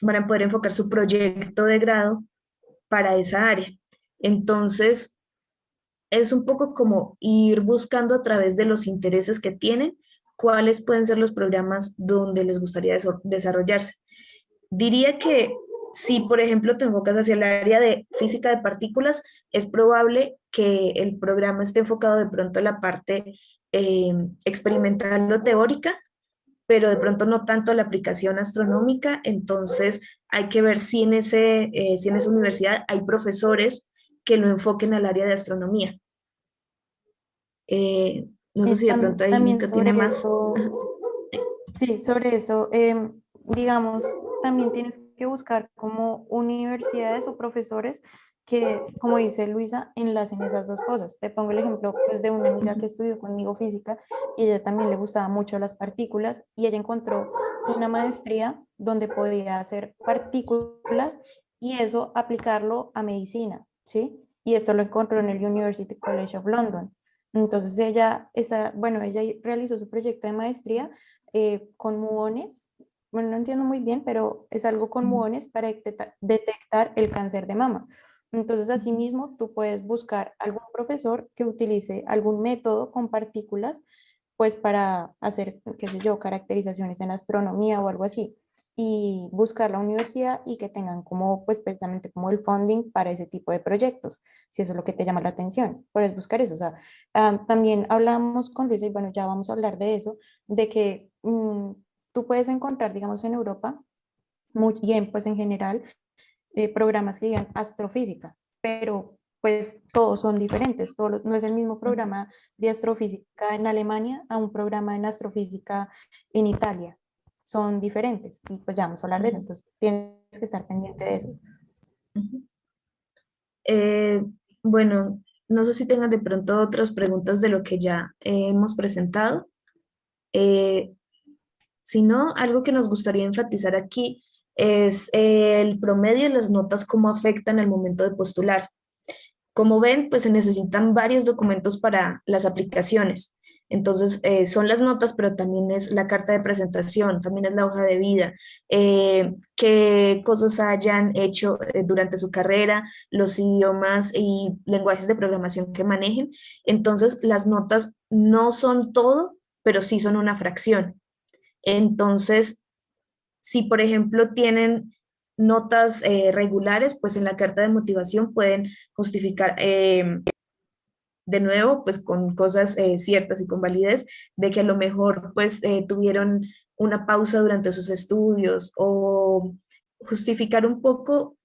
van a poder enfocar su proyecto de grado para esa área. Entonces, es un poco como ir buscando a través de los intereses que tienen, cuáles pueden ser los programas donde les gustaría desarrollarse. Diría que si, por ejemplo, te enfocas hacia el área de física de partículas, es probable que el programa esté enfocado de pronto en la parte experimental o teórica, pero de pronto no tanto a la aplicación astronómica. Entonces, hay que ver si en esa universidad hay profesores que lo enfoquen al área de astronomía. No sé si de pronto ahí También Nico tiene sobre más. eso, sí, sobre eso, digamos, también tienes que buscar como universidades o profesores que, como dice Luisa, enlacen esas dos cosas. Te pongo el ejemplo pues, de una amiga que estudió conmigo física y ella también le gustaban mucho las partículas y ella encontró una maestría donde podía hacer partículas y eso aplicarlo a medicina, ¿sí? Y esto lo encontró en el University College of London. Entonces ella realizó su proyecto de maestría con muones. Bueno, no entiendo muy bien, pero es algo con muones para detectar el cáncer de mama. Entonces, asimismo, tú puedes buscar algún profesor que utilice algún método con partículas, pues para hacer, qué sé yo, caracterizaciones en astronomía o algo así, y buscar la universidad y que tengan como, pues precisamente como el funding para ese tipo de proyectos, si eso es lo que te llama la atención, puedes buscar eso. O sea, también hablamos con Luisa y bueno, ya vamos a hablar de eso, de que tú puedes encontrar, digamos, en Europa, muy bien, pues en general, programas que digan astrofísica, pero pues todos son diferentes, no es el mismo programa de astrofísica en Alemania a un programa en astrofísica en Italia, son diferentes y pues ya vamos a hablar de eso, entonces tienes que estar pendiente de eso. Eh, bueno, no sé si tengan de pronto otras preguntas de lo que ya hemos presentado. Eh, Si no, algo que nos gustaría enfatizar aquí es el promedio de las notas, cómo afectan al momento de postular. Como ven, pues se necesitan varios documentos para las aplicaciones. Entonces, son las notas, pero también es la carta de presentación, también es la hoja de vida, qué cosas hayan hecho durante su carrera, los idiomas y lenguajes de programación que manejen. Entonces, las notas no son todo, pero sí son una fracción. Entonces, si por ejemplo tienen notas regulares, pues en la carta de motivación pueden justificar de nuevo, pues con cosas ciertas y con validez, de que a lo mejor pues tuvieron una pausa durante sus estudios o justificar un poco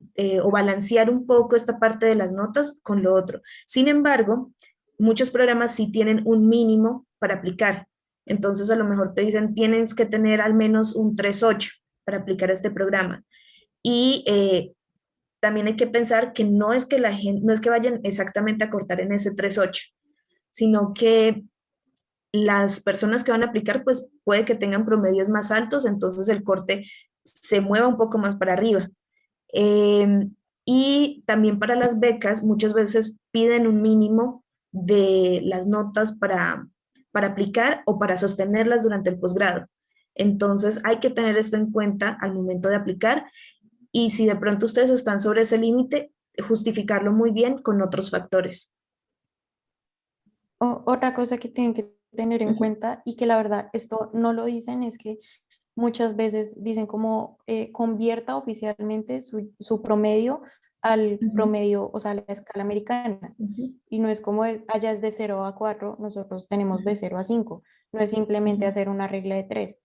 o balancear un poco esta parte de las notas con lo otro. Sin embargo, muchos programas sí tienen un mínimo para aplicar. Entonces, a lo mejor te dicen, tienes que tener al menos un 3.8 para aplicar este programa. Y también hay que pensar que no es que la gente, no es que vayan exactamente a cortar en ese 3.8, sino que las personas que van a aplicar, pues puede que tengan promedios más altos, entonces el corte se mueva un poco más para arriba. Eh, y también para las becas, muchas veces piden un mínimo de las notas para aplicar o para sostenerlas durante el posgrado. Entonces hay que tener esto en cuenta al momento de aplicar y si de pronto ustedes están sobre ese límite, justificarlo muy bien con otros factores. Otra cosa que tienen que tener en cuenta y que la verdad esto no lo dicen es que muchas veces dicen como convierta oficialmente su promedio al promedio, o sea, a la escala americana. Y no es como allá es de 0 a 4, nosotros tenemos de 0 a 5. No es simplemente hacer una regla de 3,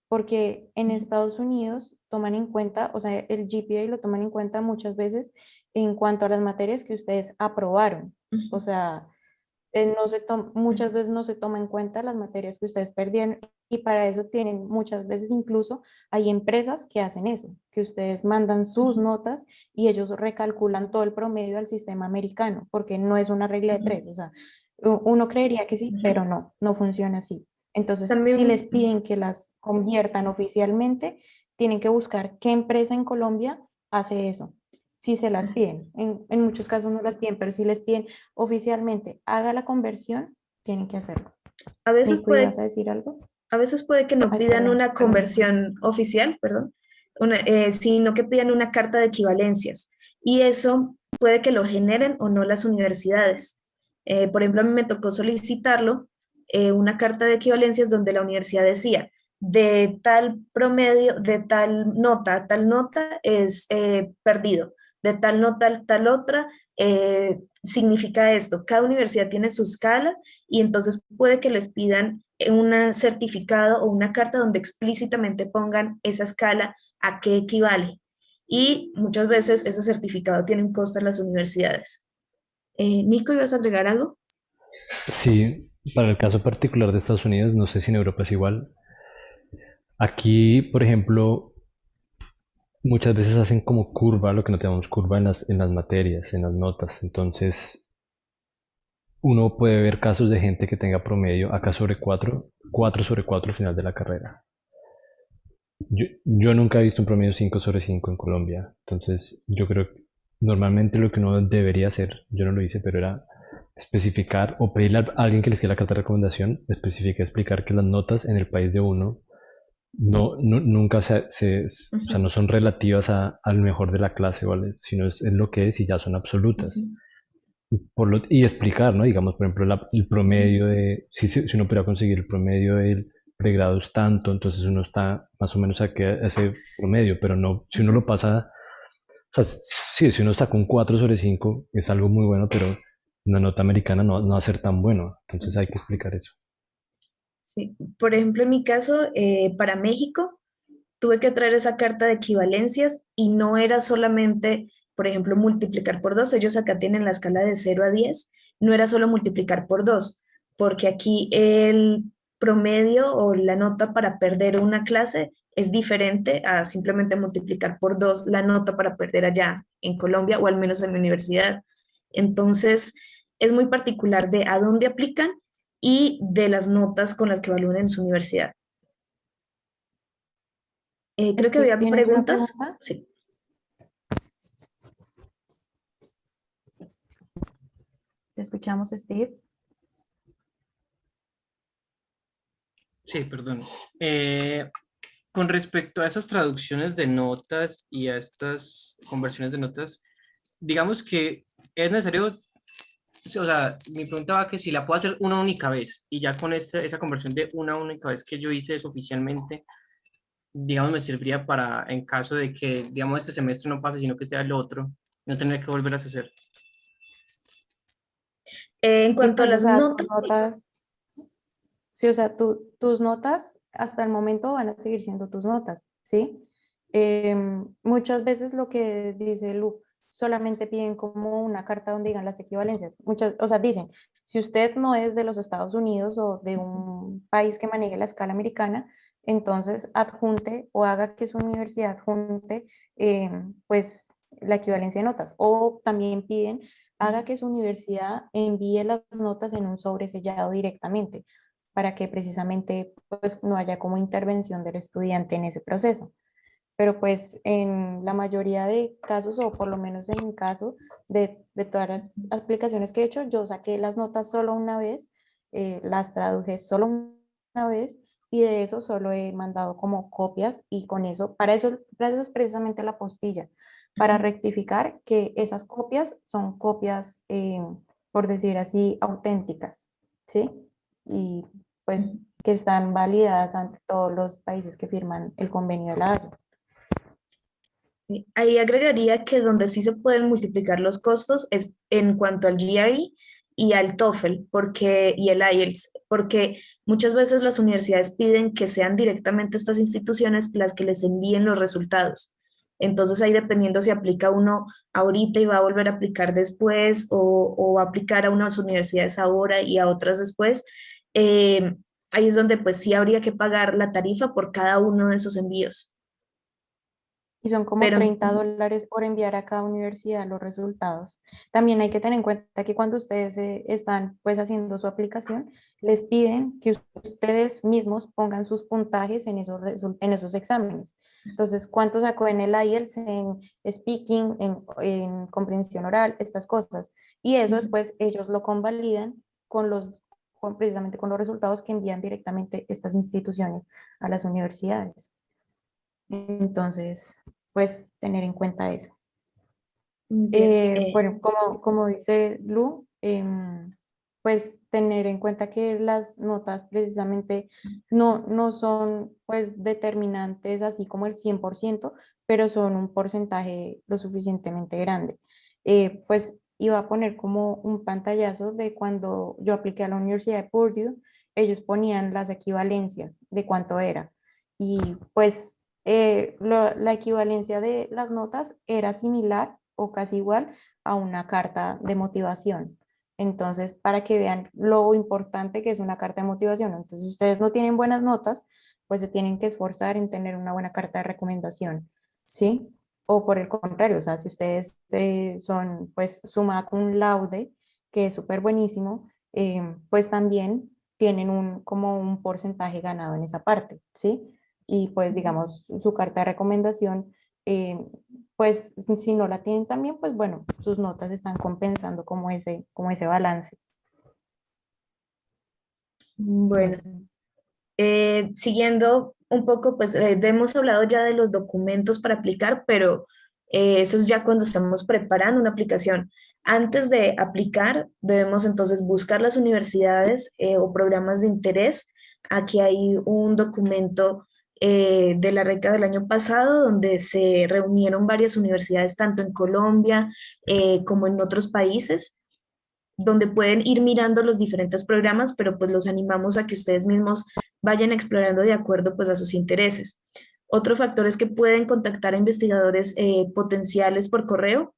porque en Estados Unidos toman en cuenta, o sea, el GPA lo toman en cuenta muchas veces en cuanto a las materias que ustedes aprobaron. O sea, muchas veces no se toma en cuenta las materias que ustedes perdieron y para eso tienen muchas veces incluso hay empresas que hacen eso, que ustedes mandan sus notas y ellos recalculan todo el promedio al sistema americano, porque no es una regla de 3, o sea, uno creería que sí, pero no, no funciona así. Entonces, si les También, piden que las conviertan oficialmente, tienen que buscar qué empresa en Colombia hace eso. Si se las piden, en muchos casos no las piden, pero si les piden oficialmente haga la conversión, tienen que hacerlo. a veces Nico, ¿ibas puede, a decir algo? a veces puede que no Ay, pidan perdón, una perdón. conversión oficial, perdón, sino que pidan una carta de equivalencias. Y eso puede que lo generen o no las universidades. Por ejemplo, a mí me tocó solicitarlo, una carta de equivalencias donde la universidad decía, de tal promedio, de tal nota es perdido, de tal nota, tal otra, significa esto. Cada universidad tiene su escala y entonces puede que les pidan un certificado o una carta donde explícitamente pongan esa escala a qué equivale. Y muchas veces ese certificado tiene un costo en las universidades. Nico, ¿ibas a agregar algo? Sí, para el caso particular de Estados Unidos, no sé si en Europa es igual. Aquí, por ejemplo, muchas veces hacen como curva, lo que no tenemos curva en las materias, en las notas. Entonces, uno puede ver casos de gente que tenga promedio acá sobre 4, 4 sobre 4 al final de la carrera. Yo nunca he visto un promedio 5 sobre 5 en Colombia. Entonces, yo creo que normalmente lo que uno debería hacer, yo no lo hice, pero era especificar o pedirle a alguien que les quede la carta de recomendación, especificar, explicar que las notas en el país de uno nunca o sea, no son relativas al mejor de la clase, ¿vale? Sino es lo que es y ya son absolutas. Y explicar, ¿no? Digamos, por ejemplo, el promedio de, si uno pudiera conseguir el promedio del pregrado es tanto, entonces uno está más o menos a ese promedio, pero no, si uno lo pasa, o sea, sí, si uno saca un 4 sobre 5 es algo muy bueno, pero una nota americana no va a ser tan bueno, entonces hay que explicar eso. Sí. Por ejemplo, en mi caso, para México, tuve que traer esa carta de equivalencias y no era solamente, por ejemplo, multiplicar por 2. Ellos acá tienen la escala de 0 a 10. No era solo multiplicar por 2, porque aquí el promedio o la nota para perder una clase es diferente a simplemente multiplicar por 2 la nota para perder allá en Colombia o al menos en mi universidad. Entonces, es muy particular de a dónde aplican y de las notas con las que evalúan en su universidad. Creo que Steve, había ¿tienes una preguntas. pregunta? Sí. Te escuchamos, Steve. Sí, perdón. Con respecto a esas traducciones de notas y a estas conversiones de notas, digamos que es necesario, o sea, mi pregunta va que si la puedo hacer una única vez y ya con esa conversión de una única vez que yo hice eso oficialmente, digamos, me serviría para, en caso de que, digamos, este semestre no pase, sino que sea el otro, no tener que volver a hacer. En Sí, cuanto a pues, o las sea, tus notas, notas, sí, o sea, tus notas hasta el momento van a seguir siendo tus notas, ¿sí? Muchas veces lo que dice Lu, solamente piden como una carta donde digan las equivalencias. Muchas, o sea, dicen, si usted no es de los Estados Unidos o de un país que maneje la escala americana, entonces adjunte o haga que su universidad adjunte pues la equivalencia de notas. O también piden, haga que su universidad envíe las notas en un sobre sellado directamente para que precisamente pues no haya como intervención del estudiante en ese proceso. Pero pues en la mayoría de casos, o por lo menos en mi caso, de todas las aplicaciones que he hecho, yo saqué las notas solo una vez, las traduje solo una vez y de eso solo he mandado como copias y con eso, para eso es precisamente la postilla, para rectificar que esas copias son copias, por decir así, auténticas, ¿sí? Y pues que están validadas ante todos los países que firman el convenio de la Haya. Sí, ahí agregaría que donde sí se pueden multiplicar los costos es en cuanto al GRE y al TOEFL y el IELTS, porque muchas veces las universidades piden que sean directamente estas instituciones las que les envíen los resultados. Entonces ahí dependiendo si aplica uno ahorita y va a volver a aplicar después o va a aplicar a unas universidades ahora y a otras después, eh, ahí es donde pues sí habría que pagar la tarifa por cada uno de esos envíos. Y son como Pero $30 por enviar a cada universidad los resultados. También hay que tener en cuenta que cuando ustedes están pues haciendo su aplicación, les piden que ustedes mismos pongan sus puntajes en en esos exámenes. Entonces, ¿cuánto sacó en el IELTS, en speaking, en comprensión oral, estas cosas? Y eso después ellos lo convalidan precisamente con los resultados que envían directamente estas instituciones a las universidades. Entonces, pues tener en cuenta eso. bien, Bueno, como dice Lu, pues tener en cuenta que las notas precisamente no son pues determinantes así como el 100%, pero son un porcentaje lo suficientemente grande. Pues iba a poner como un pantallazo de cuando yo apliqué a la Universidad de Purdue, ellos ponían las equivalencias de cuánto era. Y pues la equivalencia de las notas era similar o casi igual a una carta de motivación. Entonces, para que vean lo importante que es una carta de motivación. Entonces, si ustedes no tienen buenas notas, pues se tienen que esforzar en tener una buena carta de recomendación, ¿sí? O por el contrario, o sea, si ustedes son pues summa cum laude, que es súper buenísimo, pues también tienen como un porcentaje ganado en esa parte, ¿sí? Y pues digamos, su carta de recomendación, eh, pues si no la tienen también, pues bueno, sus notas están compensando como ese balance. bueno, Entonces, siguiendo un poco, pues hemos hablado ya de los documentos para aplicar, pero eso es ya cuando estamos preparando una aplicación. Antes de aplicar, debemos entonces buscar las universidades o programas de interés. Aquí hay un documento de la RECA del año pasado donde se reunieron varias universidades, tanto en Colombia como en otros países donde pueden ir mirando los diferentes programas, pero pues los animamos a que ustedes mismos vayan explorando de acuerdo pues a sus intereses. Otro factor es que pueden contactar a investigadores potenciales por correo.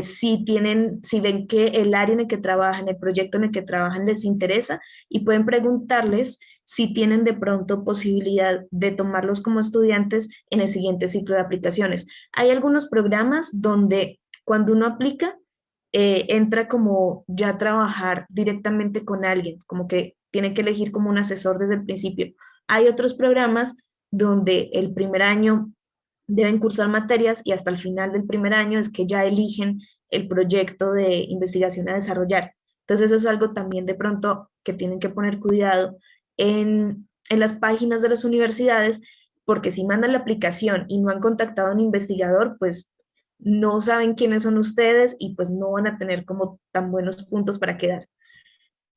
Si ven que el área en el que trabajan, el proyecto en el que trabajan les interesa y pueden preguntarles si tienen de pronto posibilidad de tomarlos como estudiantes en el siguiente ciclo de aplicaciones. Hay algunos programas donde cuando uno aplica, entra como ya a trabajar directamente con alguien, como que tiene que elegir como un asesor desde el principio. Hay otros programas donde el primer año deben cursar materias y hasta el final del primer año es que ya eligen el proyecto de investigación a desarrollar. Entonces eso es algo también de pronto que tienen que poner cuidado en las páginas de las universidades, porque si mandan la aplicación y no han contactado a un investigador, pues no saben quiénes son ustedes y pues no van a tener como tan buenos puntos para quedar.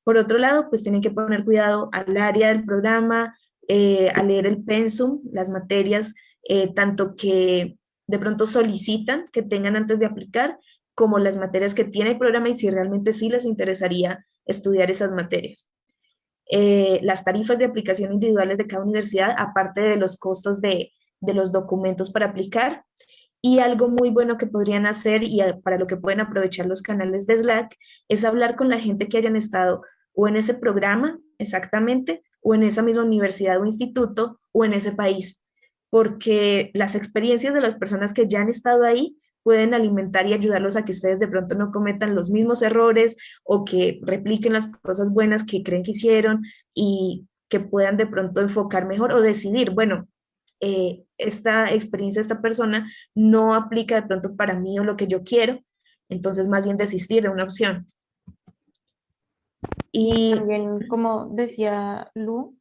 Por otro lado, pues tienen que poner cuidado al área del programa, a leer el pensum, las materias, tanto que de pronto solicitan que tengan antes de aplicar, como las materias que tiene el programa y si realmente sí les interesaría estudiar esas materias. Las tarifas de aplicación individuales de cada universidad, aparte de los costos de los documentos para aplicar. Y algo muy bueno que podrían hacer y para lo que pueden aprovechar los canales de Slack es hablar con la gente que hayan estado o en ese programa exactamente, o en esa misma universidad o instituto, o en ese país, porque las experiencias de las personas que ya han estado ahí pueden alimentar y ayudarlos a que ustedes de pronto no cometan los mismos errores o que repliquen las cosas buenas que creen que hicieron y que puedan de pronto enfocar mejor o decidir, bueno, esta experiencia, esta persona no aplica de pronto para mí o lo que yo quiero, entonces más bien desistir de una opción. Y También, como decía Lu,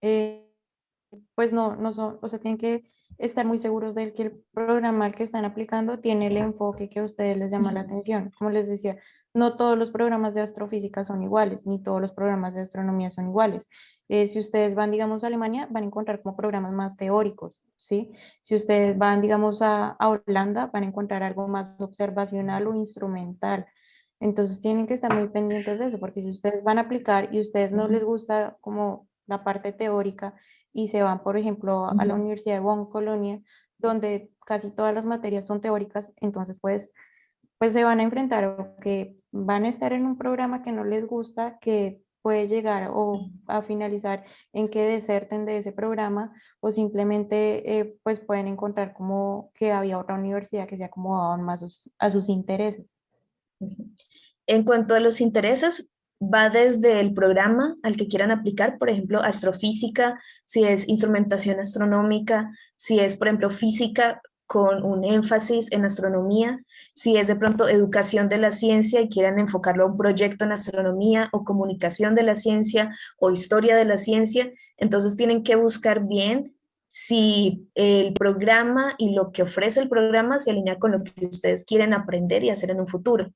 pues no son, o sea, tienen que estar muy seguros de que el programa al que están aplicando tiene el enfoque que a ustedes les llama la atención. Como les decía, no todos los programas de astrofísica son iguales, ni todos los programas de astronomía son iguales. Si ustedes van, digamos, a Alemania, van a encontrar como programas más teóricos, ¿sí? Si ustedes van, digamos, a Holanda, van a encontrar algo más observacional o instrumental. Entonces tienen que estar muy pendientes de eso, porque si ustedes van a aplicar y a ustedes no les gusta como la parte teórica y se van, por ejemplo, a la Universidad de Bonn, Colonia, donde casi todas las materias son teóricas, entonces pues se van a enfrentar o que van a estar en un programa que no les gusta, que puede llegar o a finalizar en que deserten de ese programa o simplemente pues pueden encontrar como que había otra universidad que se acomodaban más a sus intereses. en cuanto a los intereses, va desde el programa al que quieran aplicar, por ejemplo, astrofísica, si es instrumentación astronómica, si es, por ejemplo, física con un énfasis en astronomía, si es de pronto educación de la ciencia y quieran enfocarlo a un proyecto en astronomía o comunicación de la ciencia o historia de la ciencia, entonces tienen que buscar bien si el programa y lo que ofrece el programa se alinea con lo que ustedes quieren aprender y hacer en un futuro.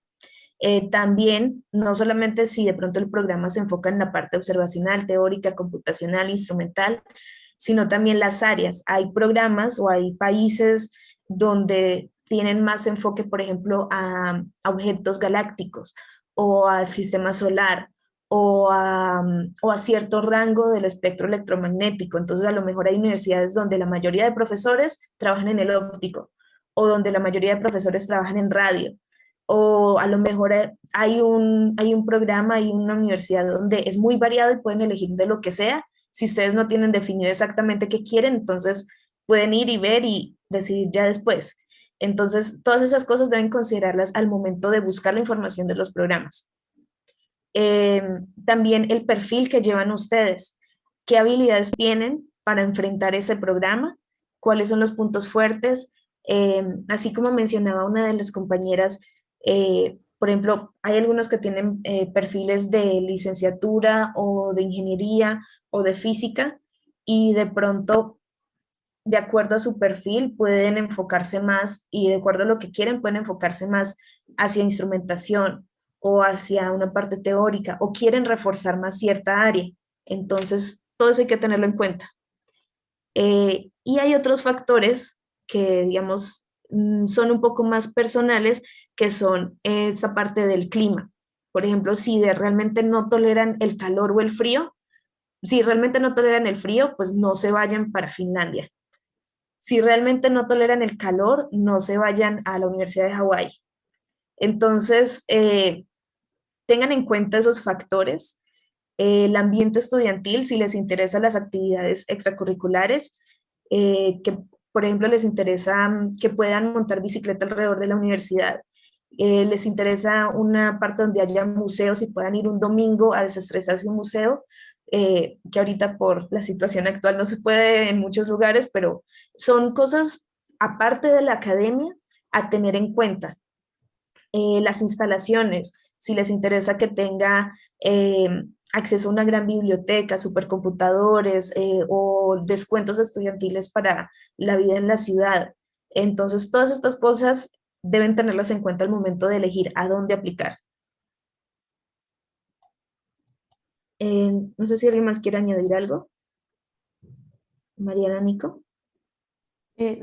También, no solamente si de pronto el programa se enfoca en la parte observacional, teórica, computacional, instrumental, sino también las áreas. Hay programas o hay países donde tienen más enfoque, por ejemplo, a objetos galácticos o al sistema solar o a cierto rango del espectro electromagnético. Entonces, a lo mejor hay universidades donde la mayoría de profesores trabajan en el óptico o donde la mayoría de profesores trabajan en radio o a lo mejor hay un programa, hay una universidad donde es muy variado y pueden elegir de lo que sea. Si ustedes no tienen definido exactamente qué quieren, entonces pueden ir y ver y decidir ya después. Entonces, todas esas cosas deben considerarlas al momento de buscar la información de los programas. Eh, También el perfil que llevan ustedes, qué habilidades tienen para enfrentar ese programa, cuáles son los puntos fuertes. Así como mencionaba una de las compañeras, por ejemplo, hay algunos que tienen perfiles de licenciatura o de ingeniería o de física y de pronto, de acuerdo a su perfil, pueden enfocarse más y de acuerdo a lo que quieren, pueden enfocarse más hacia instrumentación o hacia una parte teórica o quieren reforzar más cierta área. Entonces, todo eso hay que tenerlo en cuenta. Y hay otros factores que, digamos, son un poco más personales, que son esta parte del clima. Por ejemplo, si realmente no toleran el calor o el frío, si realmente no toleran el frío, pues no se vayan para Finlandia. Si realmente no toleran el calor, no se vayan a la Universidad de Hawái. Entonces, tengan en cuenta esos factores. El ambiente estudiantil, si les interesan las actividades extracurriculares, que por ejemplo les interesa que puedan montar bicicleta alrededor de la universidad, les interesa una parte donde haya museos y puedan ir un domingo a desestresarse a un museo, que ahorita por la situación actual no se puede en muchos lugares, pero son cosas aparte de la academia a tener en cuenta. Las instalaciones, si les interesa que tenga acceso a una gran biblioteca, supercomputadores o descuentos estudiantiles para la vida en la ciudad. Entonces, todas estas cosas deben tenerlas en cuenta al momento de elegir a dónde aplicar. No sé si alguien más quiere añadir algo. Mariana, Nico.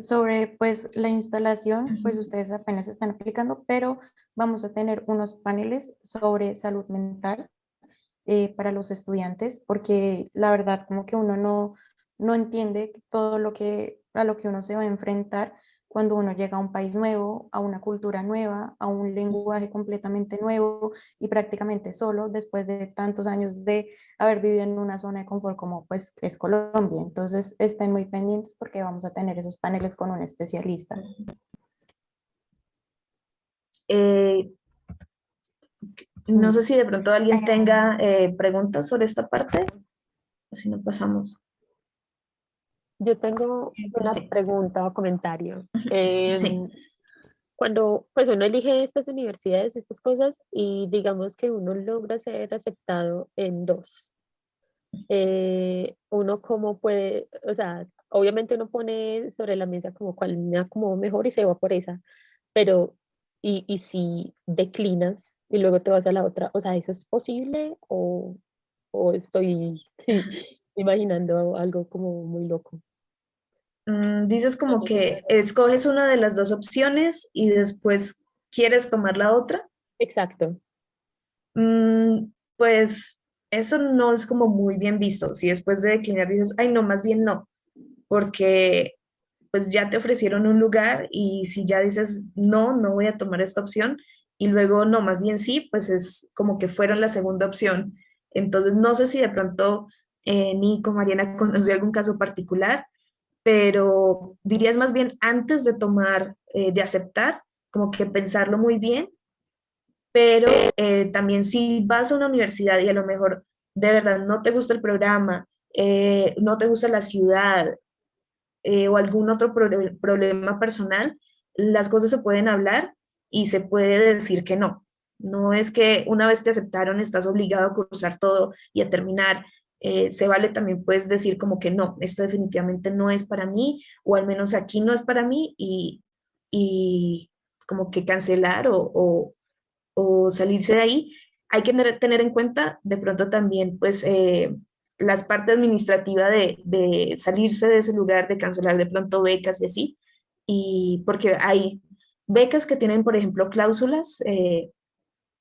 Sobre pues la instalación, pues ustedes apenas están aplicando, pero vamos a tener unos paneles sobre salud mental para los estudiantes, porque la verdad como que uno no entiende todo lo que a lo que uno se va a enfrentar cuando uno llega a un país nuevo, a una cultura nueva, a un lenguaje completamente nuevo y prácticamente solo después de tantos años de haber vivido en una zona de confort como pues es Colombia. Entonces estén muy pendientes porque vamos a tener esos paneles con un especialista. Eh, no sé si de pronto alguien tenga preguntas sobre esta parte, o si no pasamos. Yo tengo una Sí. pregunta o comentario. Sí. Cuando pues uno elige estas universidades, estas cosas, y digamos que uno logra ser aceptado en dos, uno cómo puede, o sea, obviamente uno pone sobre la mesa como cuál me acomodó mejor y se va por esa, pero y si declinas y luego te vas a la otra, o sea, ¿eso es posible o estoy imaginando algo como muy loco? Dices como No sé. que escoges una de las dos opciones y después quieres tomar la otra. Exacto. Pues eso no es como muy bien visto. Si después de declinar dices, ay, no, más bien no, porque pues ya te ofrecieron un lugar y si ya dices, no, no voy a tomar esta opción y luego no, más bien sí, pues es como que fueron la segunda opción. Entonces, no sé si de pronto Nico, Mariana, conoce algún caso particular, pero dirías más bien antes de tomar, de aceptar, como que pensarlo muy bien, pero también si vas a una universidad y a lo mejor de verdad no te gusta el programa, no te gusta la ciudad o algún otro problema personal, las cosas se pueden hablar y se puede decir que no. No es que una vez te aceptaron estás obligado a cursar todo y a terminar. Se vale también puedes decir como que no, esto definitivamente no es para mí o al menos aquí no es para mí y como que cancelar o salirse de ahí. Hay que tener en cuenta de pronto también pues las partes administrativas de salirse de ese lugar, de cancelar de pronto becas y así, y porque hay becas que tienen, por ejemplo, cláusulas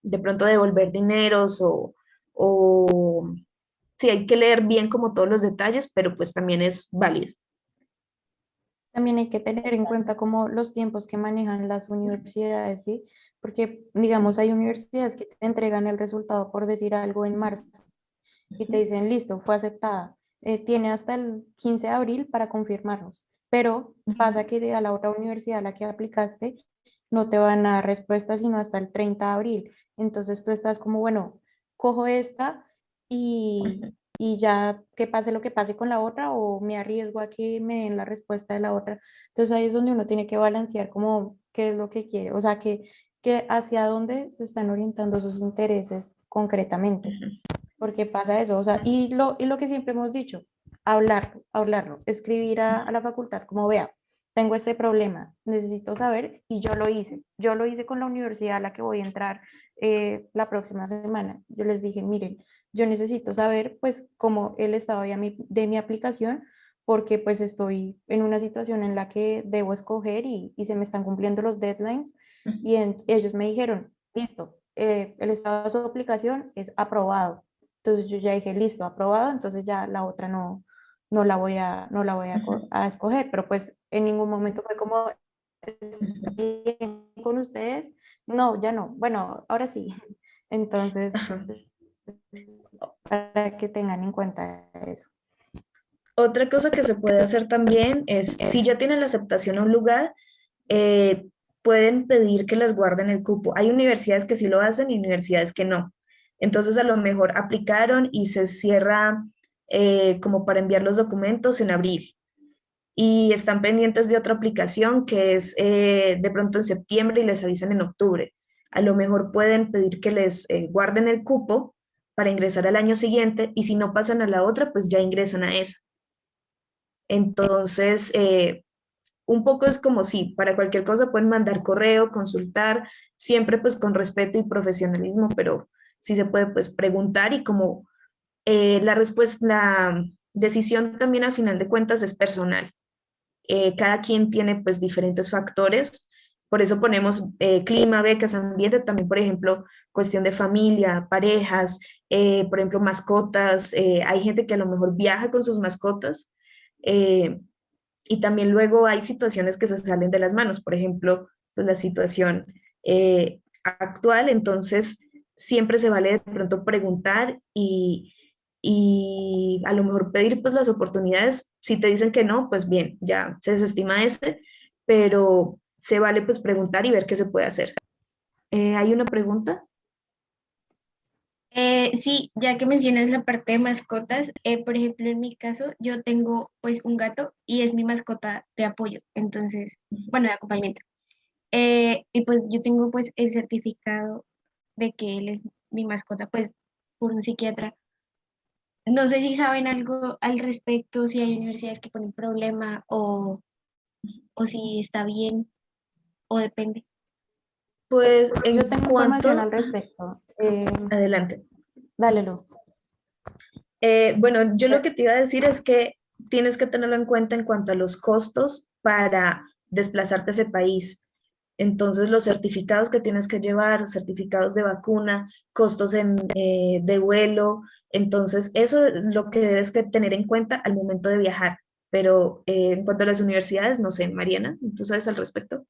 de pronto devolver dineros o sí, hay que leer bien como todos los detalles, pero pues también es válido. También hay que tener en cuenta como los tiempos que manejan las universidades, ¿sí? Porque, digamos, hay universidades que te entregan el resultado por decir algo en marzo y te dicen, listo, fue aceptada. Tiene hasta el 15 de abril para confirmarnos, pero pasa que a la otra universidad a la que aplicaste no te van a dar respuesta sino hasta el 30 de abril. Entonces tú estás como, bueno, cojo esta y ya que pase lo que pase con la otra o me arriesgo a que me den la respuesta de la otra. Entonces ahí es donde uno tiene que balancear como qué es lo que quiere, o sea, que hacia dónde se están orientando sus intereses concretamente porque pasa eso, o sea, y lo que siempre hemos dicho, hablarlo, hablarlo, escribir a la facultad como vea, tengo este problema, necesito saber, y yo lo hice con la universidad a la que voy a entrar la próxima semana, yo les dije, miren, yo necesito saber pues como el estado de mi aplicación, porque pues estoy en una situación en la que debo escoger y se me están cumpliendo los deadlines, y ellos me dijeron, listo, el estado de su aplicación es aprobado. Entonces yo ya dije, listo, aprobado, entonces ya la otra no la voy a escoger, pero pues en ningún momento fue como, ¿está bien con ustedes? No, ya no. Bueno, ahora sí. Entonces, Ajá. para que tengan en cuenta eso. Otra cosa que se puede hacer también es, si ya tienen la aceptación a un lugar, eh, pueden pedir que les guarden el cupo. Hay universidades que sí lo hacen y universidades que no. Entonces, a lo mejor aplicaron y se cierra como para enviar los documentos en abril. Y están pendientes de otra aplicación que es de pronto en septiembre y les avisan en octubre. A lo mejor pueden pedir que les guarden el cupo para ingresar al año siguiente y si no pasan a la otra, pues ya ingresan a esa. Entonces, un poco es como si para cualquier cosa pueden mandar correo, consultar, siempre pues con respeto y profesionalismo, pero sí se puede pues preguntar y como la respuesta, la decisión también al final de cuentas es personal. Cada quien tiene pues diferentes factores, por eso ponemos clima, becas, ambiente, también por ejemplo cuestión de familia, parejas, por ejemplo mascotas, hay gente que a lo mejor viaja con sus mascotas. Eh, Y también luego hay situaciones que se salen de las manos, por ejemplo, pues la situación actual, entonces siempre se vale de pronto preguntar y a lo mejor pedir pues las oportunidades. Si te dicen que no, pues bien, ya se desestima este, pero se vale pues preguntar y ver qué se puede hacer. ¿Hay una pregunta? Sí, ya que mencionas la parte de mascotas, por ejemplo, en mi caso, yo tengo pues un gato y es mi mascota de apoyo, entonces, bueno, de acompañamiento. Y pues yo tengo pues el certificado de que él es mi mascota, pues por un psiquiatra. No sé si saben algo al respecto, si hay universidades que ponen problema o si está bien o depende. Pues Yo en tengo información cuanto, al respecto. adelante. Dale, Luz. Bueno, yo lo que te iba a decir es que tienes que tenerlo en cuenta en cuanto a los costos para desplazarte a ese país. Entonces, los certificados que tienes que llevar, certificados de vacuna, costos de vuelo, entonces eso es lo que debes que tener en cuenta al momento de viajar. Pero en cuanto a las universidades, no sé, Mariana, ¿tú sabes al respecto?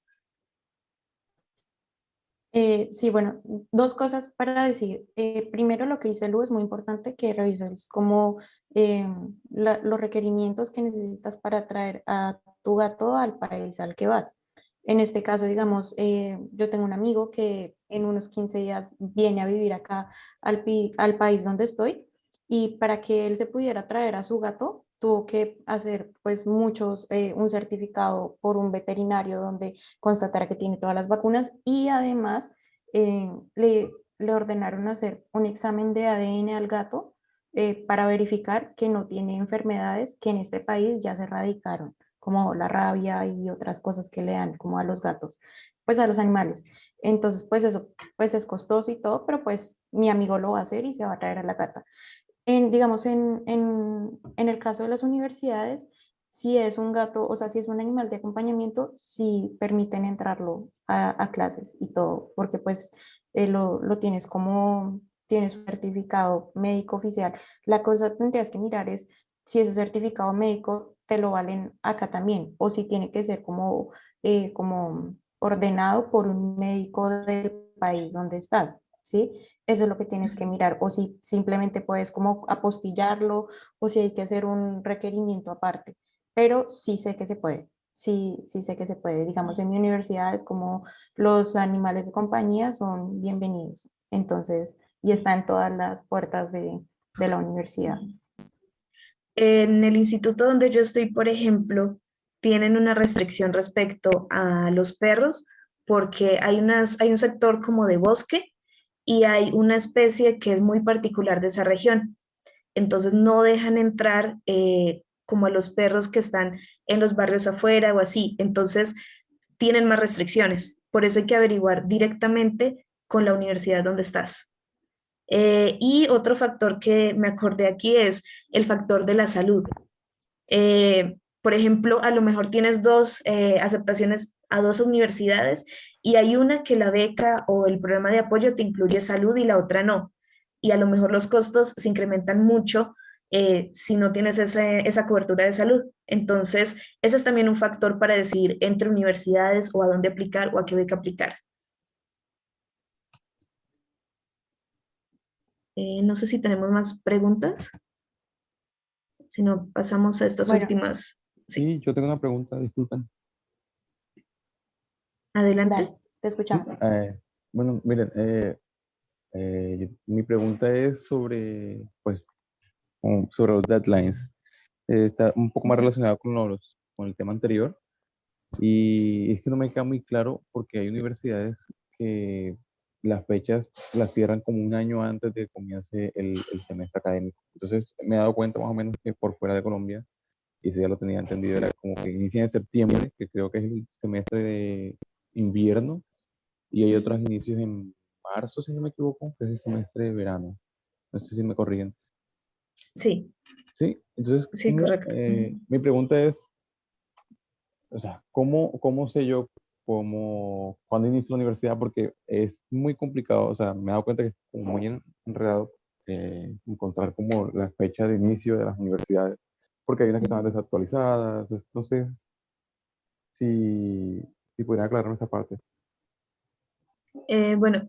Sí, bueno, dos cosas para decir. Primero, lo que dice Lu es muy importante que revises como los requerimientos que necesitas para traer a tu gato al país al que vas. En este caso, digamos, yo tengo un amigo que en unos 15 días viene a vivir acá al país donde estoy y para que él se pudiera traer a su gato, tuvo que hacer pues un certificado por un veterinario donde constatara que tiene todas las vacunas y además eh, le ordenaron hacer un examen de ADN al gato para verificar que no tiene enfermedades que en este país ya se erradicaron, como la rabia y otras cosas que le dan como a los gatos, pues a los animales. Entonces, pues eso, pues es costoso y todo, pero pues mi amigo lo va a hacer y se va a traer a la gata. Digamos, en el caso de las universidades, si es un gato, o sea, si es un animal de acompañamiento, sí permiten entrarlo a clases y todo, porque pues lo tienes como, tienes un certificado médico oficial. La cosa que tendrías que mirar es si ese certificado médico te lo valen acá también, o si tiene que ser como ordenado por un médico del país donde estás, ¿sí? Eso es lo que tienes que mirar, o si simplemente puedes como apostillarlo, o si hay que hacer un requerimiento aparte. Pero sí sé que se puede, sí sé que se puede. Digamos, en mi universidad es como los animales de compañía son bienvenidos. Entonces, y está en todas las puertas de la universidad. En el instituto donde yo estoy, por ejemplo, tienen una restricción respecto a los perros porque hay un sector como de bosque y hay una especie que es muy particular de esa región. Entonces no dejan entrar como a los perros que están en los barrios afuera o así. Entonces tienen más restricciones. Por eso hay que averiguar directamente con la universidad donde estás. Y otro factor que me acordé aquí es el factor de la salud. Por ejemplo, a lo mejor tienes dos aceptaciones a dos universidades y hay una que la beca o el programa de apoyo te incluye salud y la otra no. Y a lo mejor los costos se incrementan mucho si no tienes esa cobertura de salud. Entonces, ese es también un factor para decidir entre universidades o a dónde aplicar o a qué beca aplicar. No sé si tenemos más preguntas, si no pasamos a estas Bueno, últimas. Sí, Sí, yo tengo una pregunta, disculpen. adelante. dale, te Sí, escuchamos. bueno, miren, mi pregunta es sobre, pues, sobre los deadlines. Está un poco más relacionado con con el tema anterior y es que no me queda muy claro porque hay universidades que las fechas las cierran como un año antes de que comience el semestre académico. Entonces me he dado cuenta más o menos que por fuera de Colombia, y eso ya lo tenía entendido, era como que inicia en septiembre, que creo que es el semestre de invierno, y hay otros inicios en marzo, si no me equivoco, que es el semestre de verano. No sé si me corrigen. Sí, Sí, entonces, sí, correcto. mi pregunta es, o sea, ¿cómo sé yo cuándo inicio la universidad? Porque es muy complicado, o sea, me he dado cuenta que es como muy enredado encontrar como la fecha de inicio de las universidades, porque hay unas que están desactualizadas, entonces si, si pudieran aclararme esa parte. Bueno,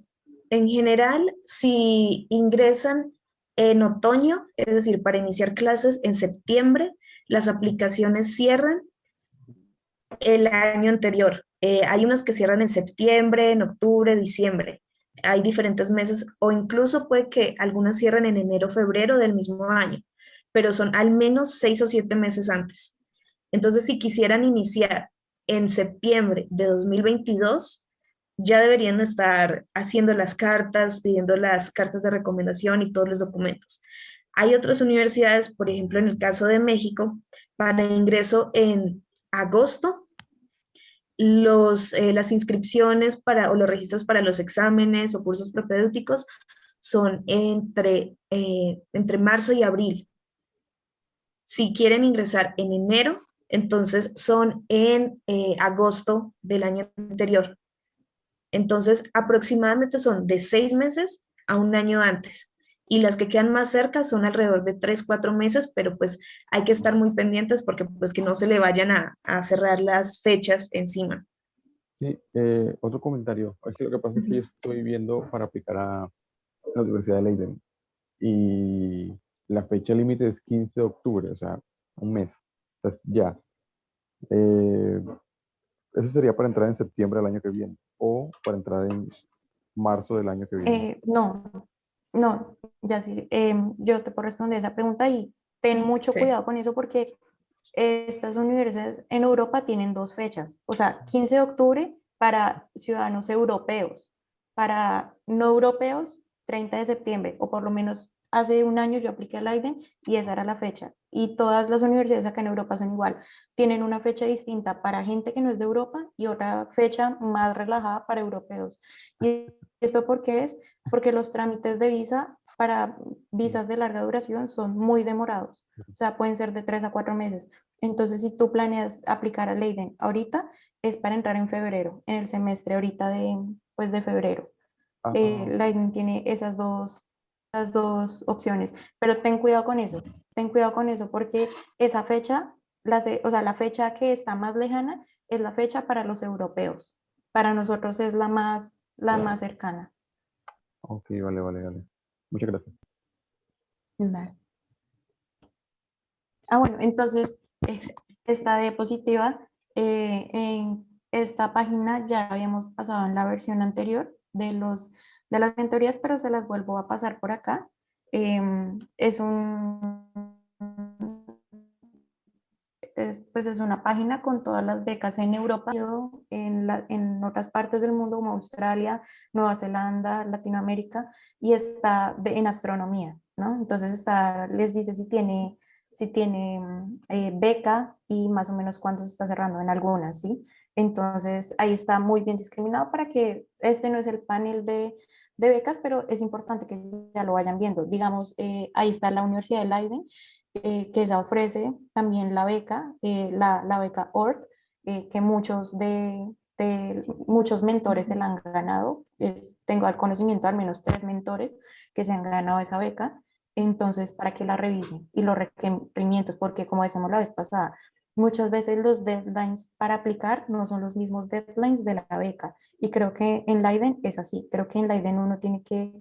en general, si ingresan en otoño, es decir, para iniciar clases en septiembre, las aplicaciones cierran el año anterior. Hay unas que cierran en septiembre, en octubre, diciembre. Hay diferentes meses o incluso puede que algunas cierren en enero, febrero del mismo año, pero son al menos 6 o 7 meses antes. Entonces, si quisieran iniciar en septiembre de 2022, ya deberían estar haciendo las cartas, pidiendo las cartas de recomendación y todos los documentos. Hay otras universidades, por ejemplo, en el caso de México, para ingreso en agosto, las inscripciones o los registros para los exámenes o cursos propedéuticos son entre marzo y abril. Si quieren ingresar en enero, entonces son en agosto del año anterior. Entonces, aproximadamente son de 6 meses a un año antes. Y las que quedan más cerca son alrededor de 3, 4 meses, pero pues hay que estar muy pendientes porque pues que no se le vayan a cerrar las fechas encima. Sí, otro comentario. Es que lo que pasa es que yo estoy viendo para aplicar a la Universidad de Leiden y la fecha límite es 15 de octubre, o sea, un mes. Entonces, ya. Eh, Eso sería para entrar en septiembre del año que viene o para entrar en marzo del año que viene. No, no, ya sí, yo te puedo responder esa pregunta y ten mucho Sí. cuidado con eso porque estas universidades en Europa tienen dos fechas, o sea, 15 de octubre para ciudadanos europeos, para no europeos, 30 de septiembre, o por lo menos hace un año yo apliqué al Leiden y esa era la fecha. Y todas las universidades acá en Europa son igual, tienen una fecha distinta para gente que no es de Europa y otra fecha más relajada para europeos. ¿Y esto por qué es? Porque los trámites de visa para visas de larga duración son muy demorados, o sea, pueden ser de 3 a 4 meses. Entonces, si tú planeas aplicar a Leiden ahorita, es para entrar en febrero, en el semestre ahorita pues de febrero. Ah, Leiden tiene esas dos opciones, pero ten cuidado con eso porque esa fecha, o sea, la fecha que está más lejana es la fecha para los europeos. Para nosotros es la más cercana. ok, vale, vale, vale. Muchas gracias. Dale. Bueno, entonces esta diapositiva en esta página ya habíamos pasado en la versión anterior de las mentorías, pero se las vuelvo a pasar por acá. Pues es una página con todas las becas en Europa, en otras partes del mundo como Australia, Nueva Zelanda, Latinoamérica, y está en astronomía, ¿no? Entonces les dice si tiene beca y más o menos cuánto se está cerrando en algunas, ¿sí? Entonces ahí está muy bien discriminado para que este no es el panel de becas, pero es importante que ya lo vayan viendo. Digamos, ahí está la Universidad de Leiden, que esa ofrece también la beca, la beca ORT, que muchos mentores se la han ganado. Tengo al conocimiento al menos 3 mentores que se han ganado esa beca. Entonces, para que la revisen y los requerimientos, porque como decíamos la vez pasada, muchas veces los deadlines para aplicar no son los mismos deadlines de la beca. Y creo que en Leiden es así. Creo que en Leiden uno tiene que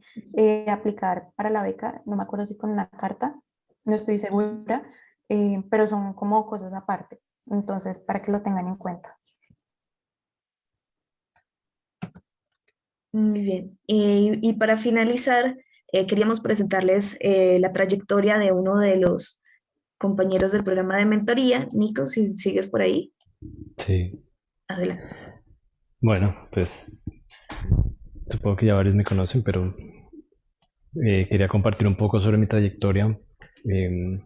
aplicar para la beca, no me acuerdo si con una carta, no estoy segura, pero son como cosas aparte. Entonces, para que lo tengan en cuenta. Muy bien. Y para finalizar, queríamos presentarles la trayectoria de uno de los compañeros del programa de mentoría. Nico, si sigues por ahí, Sí. adelante. Bueno, pues supongo que ya varios me conocen, pero quería compartir un poco sobre mi trayectoria. Em,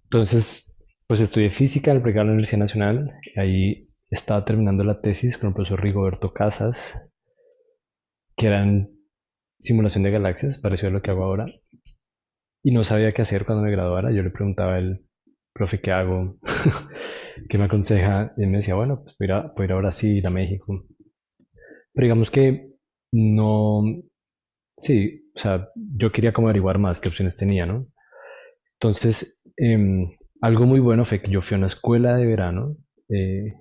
Entonces, pues estudié física al pregrado de la Universidad Nacional. Ahí estaba terminando la tesis con el profesor Rigoberto Casas, que eran simulación de galaxias, parecido a lo que hago ahora. Y no sabía qué hacer cuando me graduara. Yo le preguntaba a él, profe, ¿qué hago? ¿Qué me aconseja? Y él me decía, bueno, pues voy a ir a Brasil, a México. Pero digamos que no, sí, o sea, yo quería como averiguar más qué opciones tenía, ¿no? Entonces, algo muy bueno fue que yo fui a una escuela de verano eh,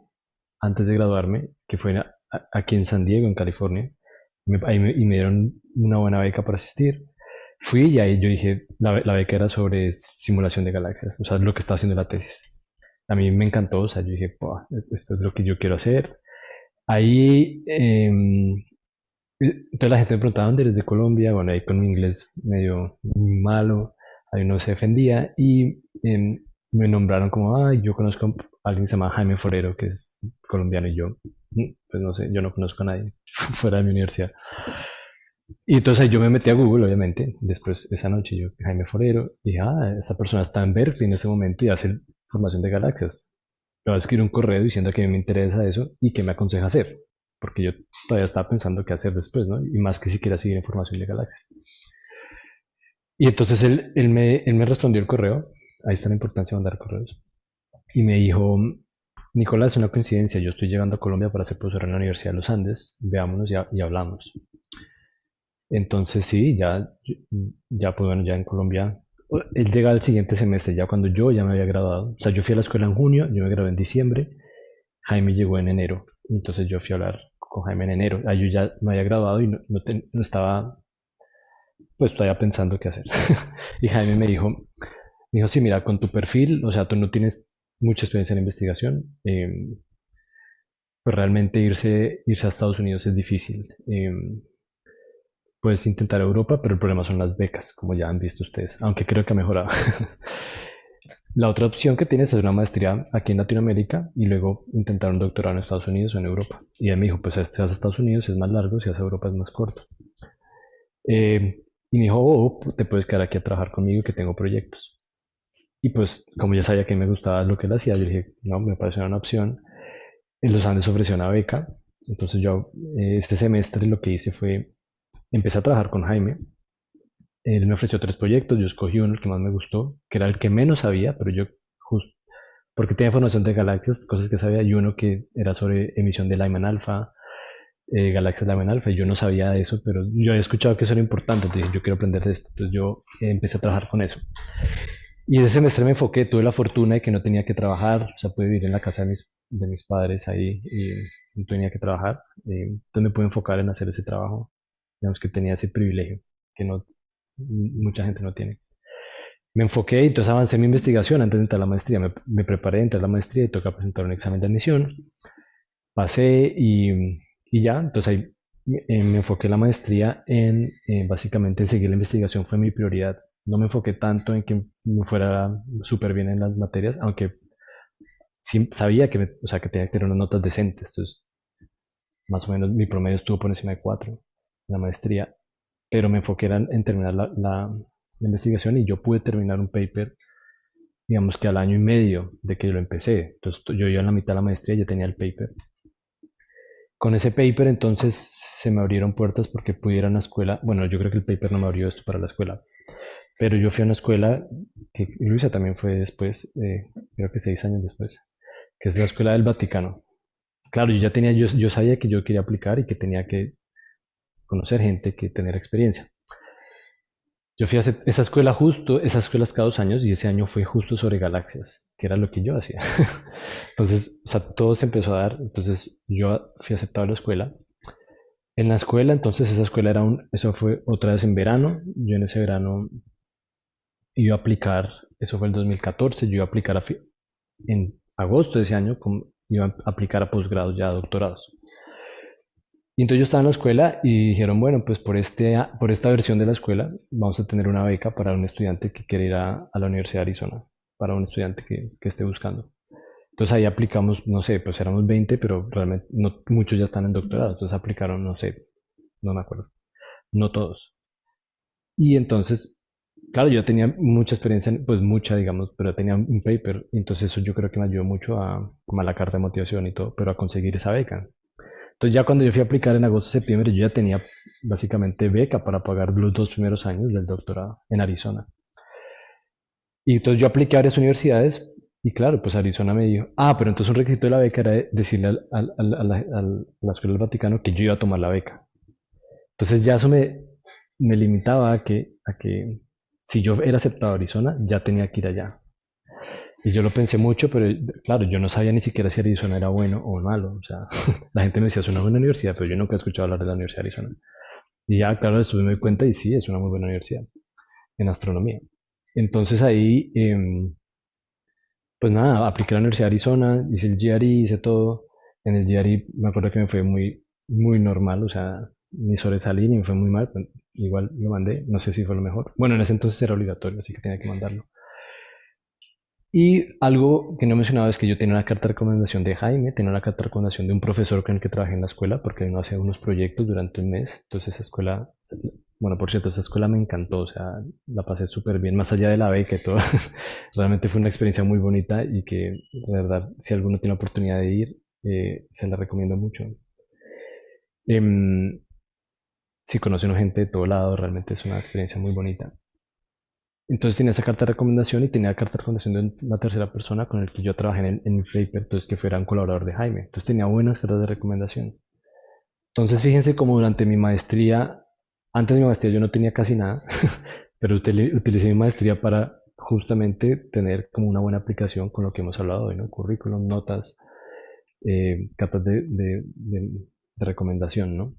antes de graduarme, que fue aquí en San Diego, en California. Y me dieron una buena beca para asistir. Fui y ahí yo dije, la beca era sobre simulación de galaxias, o sea, lo que estaba haciendo la tesis. A mí me encantó, o sea, yo dije, "Buah, esto es lo que yo quiero hacer". Ahí, entonces la gente me preguntaba dónde eres, de Colombia. Bueno, ahí con mi inglés medio malo, ahí uno se defendía y me nombraron como, ay, yo conozco a alguien que se llama Jaime Forero, que es colombiano, y yo, pues no sé, yo no conozco a nadie fuera de mi universidad. Y entonces ahí yo me metí a Google, obviamente, después esa noche yo, Jaime Forero, y dije, esta persona está en Berkeley en ese momento y hace formación de galaxias. Le voy a escribir un correo diciendo que a mí me interesa eso y que me aconseja hacer, porque yo todavía estaba pensando qué hacer después, ¿no? Y más que si quiera seguir en formación de galaxias. Y entonces él me respondió el correo, ahí está la importancia de mandar correos, y me dijo, Nicolás, es una coincidencia, yo estoy llegando a Colombia para ser profesor en la Universidad de los Andes, veámonos y hablamos. Entonces sí, ya pues bueno, ya en Colombia, él llega al siguiente semestre, ya cuando yo ya me había graduado. O sea, yo fui a la escuela en junio, yo me gradué en diciembre, Jaime llegó en enero. Entonces yo fui a hablar con Jaime en enero. Ahí yo ya me había graduado y no estaba, pues todavía pensando qué hacer. Y Jaime me dijo, sí, mira, con tu perfil, o sea, tú no tienes mucha experiencia en investigación, pues realmente irse a Estados Unidos es difícil. Puedes intentar Europa, pero el problema son las becas, como ya han visto ustedes, aunque creo que ha mejorado. La otra opción que tienes es una maestría aquí en Latinoamérica y luego intentar un doctorado en Estados Unidos o en Europa. Y él me dijo, pues si vas a Estados Unidos es más largo, si vas a Europa es más corto. Y me dijo, te puedes quedar aquí a trabajar conmigo que tengo proyectos. Y pues como ya sabía que me gustaba lo que él hacía, yo dije, no, me pareció una opción. En los Andes ofreció una beca, entonces yo este semestre lo que hice fue, empecé a trabajar con Jaime. Él me ofreció 3 proyectos, yo escogí uno, el que más me gustó, que era el que menos sabía, pero yo justo, porque tenía formación de galaxias, cosas que sabía, y uno que era sobre emisión de Lyman alfa, galaxias Lyman alfa, y yo no sabía de eso, pero yo había escuchado que eso era importante, entonces dije, yo quiero aprender de esto, entonces yo empecé a trabajar con eso. Y ese semestre me enfoqué, tuve la fortuna de que no tenía que trabajar, o sea, pude vivir en la casa de mis padres ahí y no tenía que trabajar, entonces me pude enfocar en hacer ese trabajo, digamos que tenía ese privilegio que no mucha gente no tiene. Me enfoqué y entonces avancé en mi investigación antes de entrar a la maestría. Me preparé, entré a la maestría y toca presentar un examen de admisión. Pasé y ya, entonces ahí me enfoqué en la maestría en básicamente seguir la investigación fue mi prioridad. No me enfoqué tanto en que me fuera súper bien en las materias, aunque sí sabía o sea, que tenía que tener unas notas decentes. Entonces, más o menos mi promedio estuvo por encima de 4 en la maestría, pero me enfoqué en terminar la investigación y yo pude terminar un paper, digamos que al año y medio de que lo empecé. Entonces yo ya en la mitad de la maestría ya tenía el paper. Con ese paper entonces se me abrieron puertas porque pude ir a una escuela. Bueno, yo creo que el paper no me abrió esto para la escuela, pero yo fui a una escuela que Luisa también fue después, creo que 6 años después, que es la Escuela del Vaticano. Claro, yo sabía que yo quería aplicar y que tenía que conocer gente, que tener experiencia. Yo fui a esa escuela justo, esas escuelas cada 2 años y ese año fue justo sobre galaxias, que era lo que yo hacía. Entonces, o sea, todo se empezó a dar, entonces yo fui aceptado a la escuela. En la escuela, entonces esa escuela eso fue otra vez en verano, yo en ese verano iba a aplicar, eso fue el 2014, yo iba a aplicar en agosto de ese año, iba a aplicar a posgrados ya a doctorados. Y entonces yo estaba en la escuela y dijeron, bueno, pues por esta versión de la escuela vamos a tener una beca para un estudiante que quiere ir a la Universidad de Arizona, para un estudiante que esté buscando. Entonces ahí aplicamos, no sé, pues éramos 20, pero realmente no, muchos ya están en doctorado, entonces aplicaron, no sé, no me acuerdo, no todos. Y entonces, claro, yo tenía mucha experiencia, pues mucha, digamos, pero tenía un paper, y entonces eso yo creo que me ayudó mucho como a la carta de motivación y todo, pero a conseguir esa beca. Entonces ya cuando yo fui a aplicar en agosto, septiembre, yo ya tenía básicamente beca para pagar los 2 primeros años del doctorado en Arizona. Y entonces yo apliqué a varias universidades y claro, pues Arizona me dijo, pero entonces un requisito de la beca era decirle a la Escuela del Vaticano que yo iba a tomar la beca. Entonces ya eso me limitaba a que si yo era aceptado a Arizona, ya tenía que ir allá. Y yo lo pensé mucho, pero claro, yo no sabía ni siquiera si Arizona era bueno o malo. O sea, la gente me decía, es una buena universidad, pero yo nunca he escuchado hablar de la Universidad de Arizona. Y ya, claro, después me di cuenta y sí, es una muy buena universidad en astronomía. Entonces ahí, pues nada, apliqué a la Universidad de Arizona, hice el GRE, hice todo. En el GRE me acuerdo que me fue muy normal, o sea, ni sobresalí ni me fue muy mal, pero igual lo mandé, no sé si fue lo mejor. Bueno, en ese entonces era obligatorio, así que tenía que mandarlo. Y algo que no he mencionado es que yo tenía una carta de recomendación de Jaime, tenía una carta de recomendación de un profesor con el que trabajé en la escuela, porque uno hacía unos proyectos durante un mes. Entonces esa escuela, bueno, por cierto, esa escuela me encantó, o sea, la pasé súper bien, más allá de la beca y todo. Realmente fue una experiencia muy bonita y que, de verdad, si alguno tiene la oportunidad de ir, se la recomiendo mucho. Em, si conoce a gente de todo lado, realmente es una experiencia muy bonita. Entonces tenía esa carta de recomendación y tenía la carta de recomendación de una tercera persona con el que yo trabajé en mi paper, entonces que fuera un colaborador de Jaime. Entonces tenía buenas cartas de recomendación. Entonces fíjense como durante mi maestría, antes de mi maestría yo no tenía casi nada, pero utilicé mi maestría para justamente tener como una buena aplicación con lo que hemos hablado hoy, ¿no? Currículum, notas, cartas de recomendación, ¿no?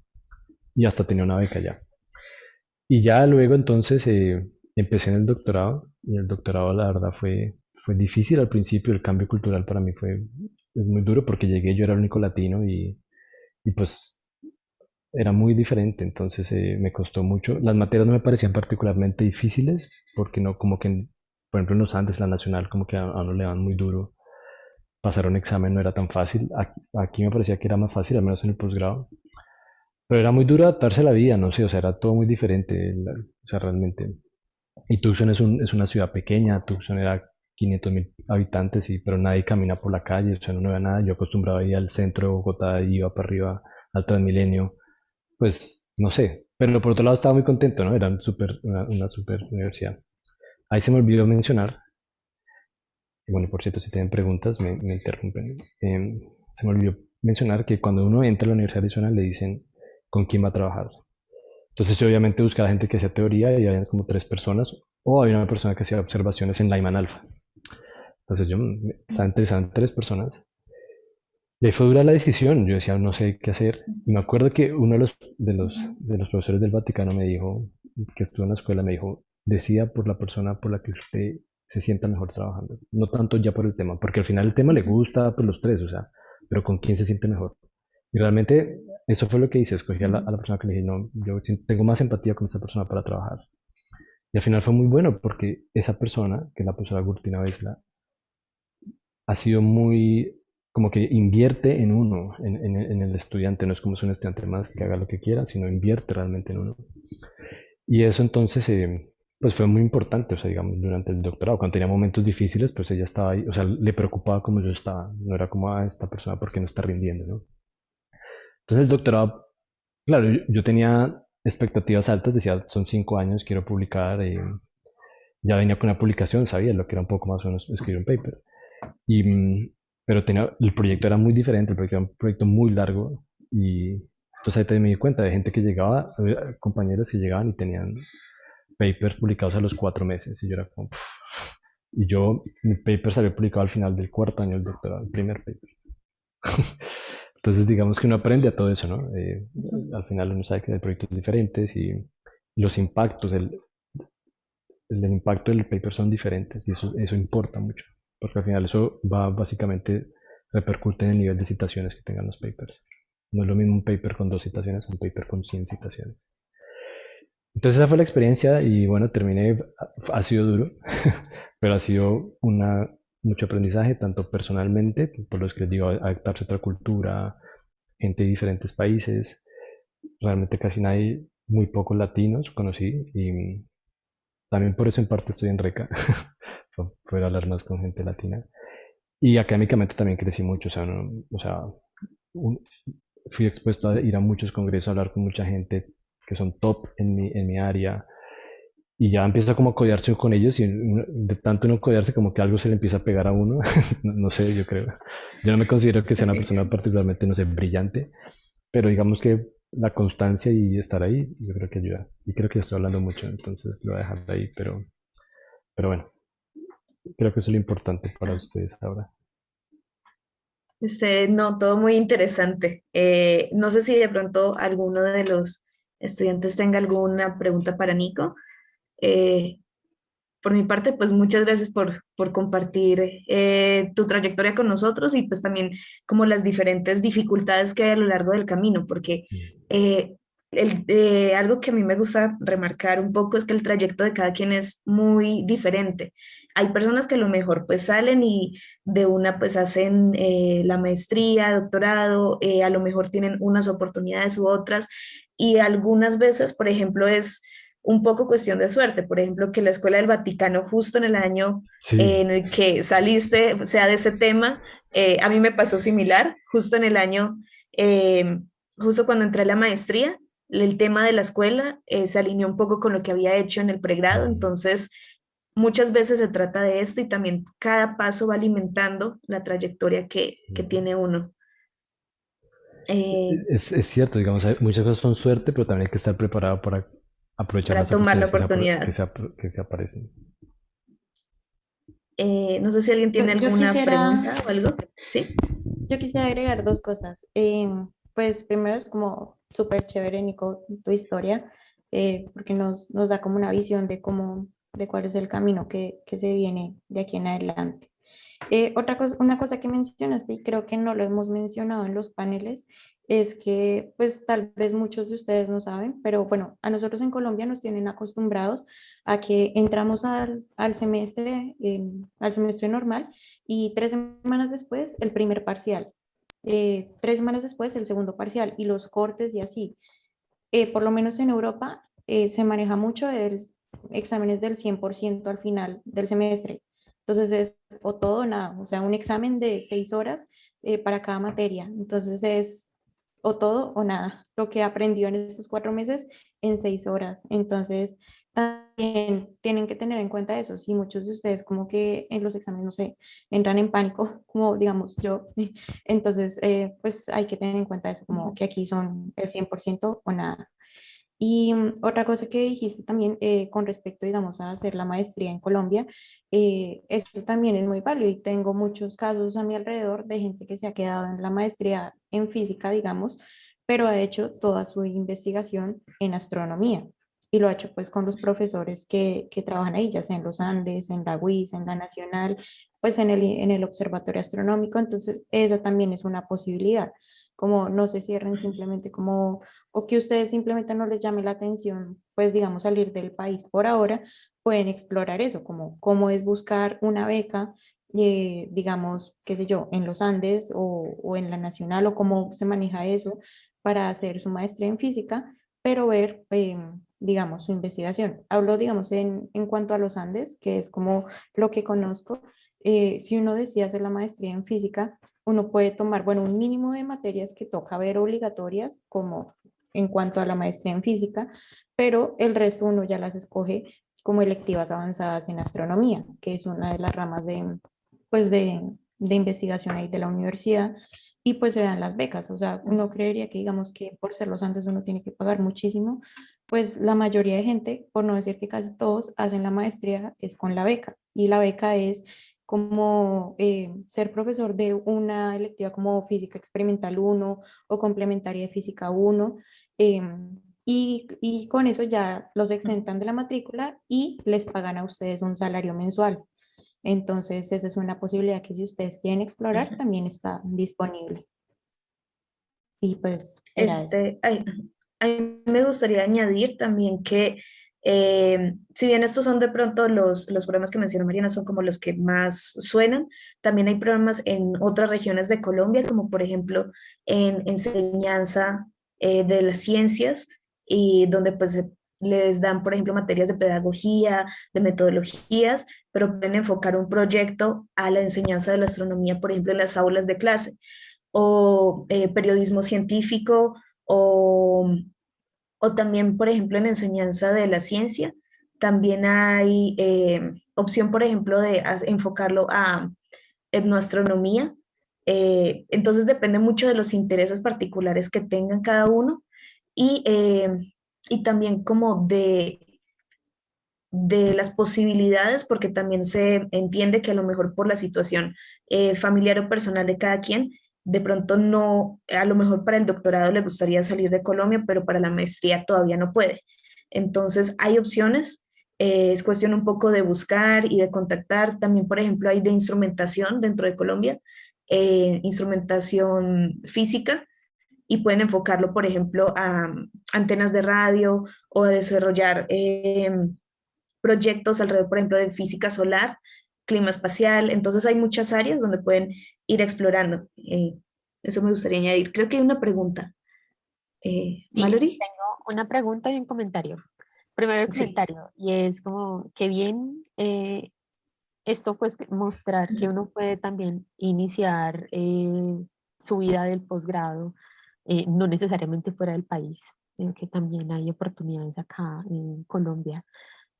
Y hasta tenía una beca ya. Y ya luego entonces empecé en el doctorado y el doctorado la verdad fue difícil al principio, el cambio cultural para mí es muy duro porque llegué, yo era el único latino y pues era muy diferente, entonces me costó mucho. Las materias no me parecían particularmente difíciles porque no como que, por ejemplo en los Andes, la nacional como que a uno le dan muy duro. Pasar un examen no era tan fácil, aquí me parecía que era más fácil, al menos en el posgrado. Pero era muy duro adaptarse a la vida, no sé, o sea, era todo muy diferente, o sea, realmente. Y Tucson es una ciudad pequeña, Tucson era 500.000 habitantes, pero nadie camina por la calle, o sea, no veo nada. Yo acostumbraba a ir al centro de Bogotá y iba para arriba al Transmilenio, pues no sé. Pero por otro lado estaba muy contento, ¿no? Era una super universidad. Ahí se me olvidó mencionar, y bueno, por cierto, si tienen preguntas me interrumpen. Se me olvidó mencionar que cuando uno entra a la Universidad de Arizona le dicen con quién va a trabajar. Entonces yo obviamente buscaba gente que hacía teoría y había como tres personas, o había una persona que hacía observaciones en Lyman Alpha. Entonces yo estaba interesado en tres personas. Y ahí fue dura la decisión, yo decía, no sé qué hacer. Y me acuerdo que uno de los profesores del Vaticano me dijo, que estuvo en la escuela, me dijo, decida por la persona por la que usted se sienta mejor trabajando. No tanto ya por el tema, porque al final el tema le gusta por los tres, o sea, pero con quién se siente mejor. Y realmente eso fue lo que hice, escogí a la persona que le dije, no, yo tengo más empatía con esa persona para trabajar. Y al final fue muy bueno porque esa persona, que es la profesora Gurtina Vesla, ha sido muy, como que invierte en uno, en el estudiante, no es como si un estudiante más que haga lo que quiera, sino invierte realmente en uno. Y eso entonces, pues fue muy importante, o sea, digamos, durante el doctorado, cuando tenía momentos difíciles, pues ella estaba ahí, o sea, le preocupaba como yo estaba, no era como a esta persona porque no está rindiendo, ¿no? Entonces el doctorado, claro, yo tenía expectativas altas, decía, son 5 años, quiero publicar, ya venía con una publicación, sabía lo que era un poco más o menos escribir un paper. Y, pero el proyecto era muy diferente, el proyecto era un proyecto muy largo y entonces ahí también me di cuenta de gente que llegaba, había compañeros que llegaban y tenían papers publicados a los 4 meses y yo era como, "Puf". Y mi paper salió publicado al final del cuarto año del doctorado, el primer paper. Entonces digamos que uno aprende a todo eso, ¿no? Al final uno sabe que hay proyectos diferentes y los impactos, el impacto del paper son diferentes y eso importa mucho, porque al final eso va básicamente repercute en el nivel de citaciones que tengan los papers. No es lo mismo un paper con 2 citaciones, un paper con 100 citaciones. Entonces esa fue la experiencia y bueno, terminé, ha sido duro, pero ha sido mucho aprendizaje, tanto personalmente, por los que les digo, adaptarse a otra cultura, gente de diferentes países, realmente casi nadie, muy pocos latinos conocí y también por eso en parte estoy en RECA, para poder hablar más con gente latina. Y académicamente también crecí mucho, o sea, o sea un- fui expuesto a ir a muchos congresos, a hablar con mucha gente que son top en mi área, y ya empieza como a codearse con ellos, y de tanto no codearse como que algo se le empieza a pegar a uno, no sé, yo creo. Yo no me considero que sea una persona particularmente, no sé, brillante, pero digamos que la constancia y estar ahí, yo creo que ayuda. Y creo que estoy hablando mucho, entonces lo voy a dejar ahí, pero bueno, creo que eso es lo importante para ustedes ahora. No, todo muy interesante. No sé si de pronto alguno de los estudiantes tenga alguna pregunta para Nico. Eh, por mi parte, pues muchas gracias por compartir tu trayectoria con nosotros y pues también como las diferentes dificultades que hay a lo largo del camino, porque eh, algo que a mí me gusta remarcar un poco es que el trayecto de cada quien es muy diferente. Hay personas que a lo mejor pues salen y de una pues hacen la maestría, doctorado, a lo mejor tienen unas oportunidades u otras y algunas veces, por ejemplo, es un poco cuestión de suerte. Por ejemplo, que la Escuela del Vaticano, justo en el año Sí, en el que saliste, o sea, de ese tema, a mí me pasó similar, justo en el año, eh, justo cuando entré a la maestría, el tema de la escuela se alineó un poco con lo que había hecho en el pregrado, entonces muchas veces se trata de esto y también cada paso va alimentando la trayectoria que tiene uno. Eh, es cierto, digamos, muchas cosas son suerte, pero también hay que estar preparado para aprovechar para las tomar la oportunidades oportunidad. que se aparecen. No sé si alguien Yo, tiene yo alguna quisiera, pregunta o algo. Sí. yo quisiera agregar dos cosas. Pues primero es como súper chévere, Nico, tu historia, porque nos da como una visión de cómo, de cuál es el camino que se viene de aquí en adelante. Otra cosa, una cosa que mencionaste y creo que no lo hemos mencionado en los paneles es que pues tal vez muchos de ustedes no saben, pero bueno, a nosotros en Colombia nos tienen acostumbrados a que entramos al semestre normal y 3 semanas después el primer parcial, 3 semanas después el segundo parcial y los cortes y así. Por lo menos en Europa se maneja mucho el exámenes del 100% al final del semestre. Entonces es o todo o nada, o sea, un examen de 6 horas para cada materia. Entonces es o todo o nada, lo que aprendió en estos 4 meses en 6 horas. Entonces también tienen que tener en cuenta eso. Si muchos de ustedes como que en los exámenes, no sé, entran en pánico, como digamos yo, entonces pues hay que tener en cuenta eso, como que aquí son el 100% o nada. Y otra cosa que dijiste también con respecto, digamos, a hacer la maestría en Colombia, esto también es muy válido y tengo muchos casos a mi alrededor de gente que se ha quedado en la maestría en física, digamos, pero ha hecho toda su investigación en astronomía y lo ha hecho pues con los profesores que trabajan ahí, ya sea en los Andes, en la UIS, en la Nacional, pues en el Observatorio Astronómico, entonces esa también es una posibilidad, como no se cierren simplemente como o que ustedes simplemente no les llame la atención, pues digamos salir del país por ahora, pueden explorar eso, como cómo es buscar una beca, digamos, qué sé yo, en los Andes o en la Nacional o cómo se maneja eso para hacer su maestría en física, pero ver, digamos, su investigación. Hablo, digamos, en cuanto a los Andes, que es como lo que conozco. Si uno decide hacer la maestría en física, uno puede tomar, bueno, un mínimo de materias que toca ver obligatorias, como en cuanto a la maestría en física, pero el resto uno ya las escoge como electivas avanzadas en astronomía, que es una de las ramas pues de investigación ahí de la universidad, y pues se dan las becas. O sea, uno creería que digamos que por ser los antes uno tiene que pagar muchísimo, pues la mayoría de gente, por no decir que casi todos, hacen la maestría es con la beca, y la beca es como ser profesor de una electiva como física experimental uno o complementaria de física uno y con eso ya los exentan de la matrícula y les pagan a ustedes un salario mensual. Entonces, esa es una posibilidad que si ustedes quieren explorar, también está disponible. Y pues era eso. A mí me gustaría añadir también que, si bien estos son de pronto los programas que mencionó Mariana, son como los que más suenan, también hay programas en otras regiones de Colombia, como por ejemplo en enseñanza de las ciencias, y donde pues les dan, por ejemplo, materias de pedagogía, de metodologías, pero pueden enfocar un proyecto a la enseñanza de la astronomía, por ejemplo, en las aulas de clase o periodismo científico o también, por ejemplo, en enseñanza de la ciencia. También hay opción, por ejemplo, de enfocarlo a etnoastronomía. Entonces depende mucho de los intereses particulares que tengan cada uno y también como de las posibilidades, porque también se entiende que a lo mejor por la situación familiar o personal de cada quien, de pronto no, a lo mejor para el doctorado le gustaría salir de Colombia, pero para la maestría todavía no puede. Entonces hay opciones, es cuestión un poco de buscar y de contactar. También, por ejemplo, hay de instrumentación dentro de Colombia, instrumentación física, y pueden enfocarlo, por ejemplo, a antenas de radio o a desarrollar proyectos alrededor, por ejemplo, de física solar, clima espacial. Entonces hay muchas áreas donde pueden ir explorando. Eso me gustaría añadir. Creo que hay una pregunta. Sí, Mallory. tengo una pregunta y un comentario. Primero el Sí. comentario, y es como que bien esto pues mostrar que uno puede también iniciar su vida del posgrado, no necesariamente fuera del país, sino que también hay oportunidades acá en Colombia.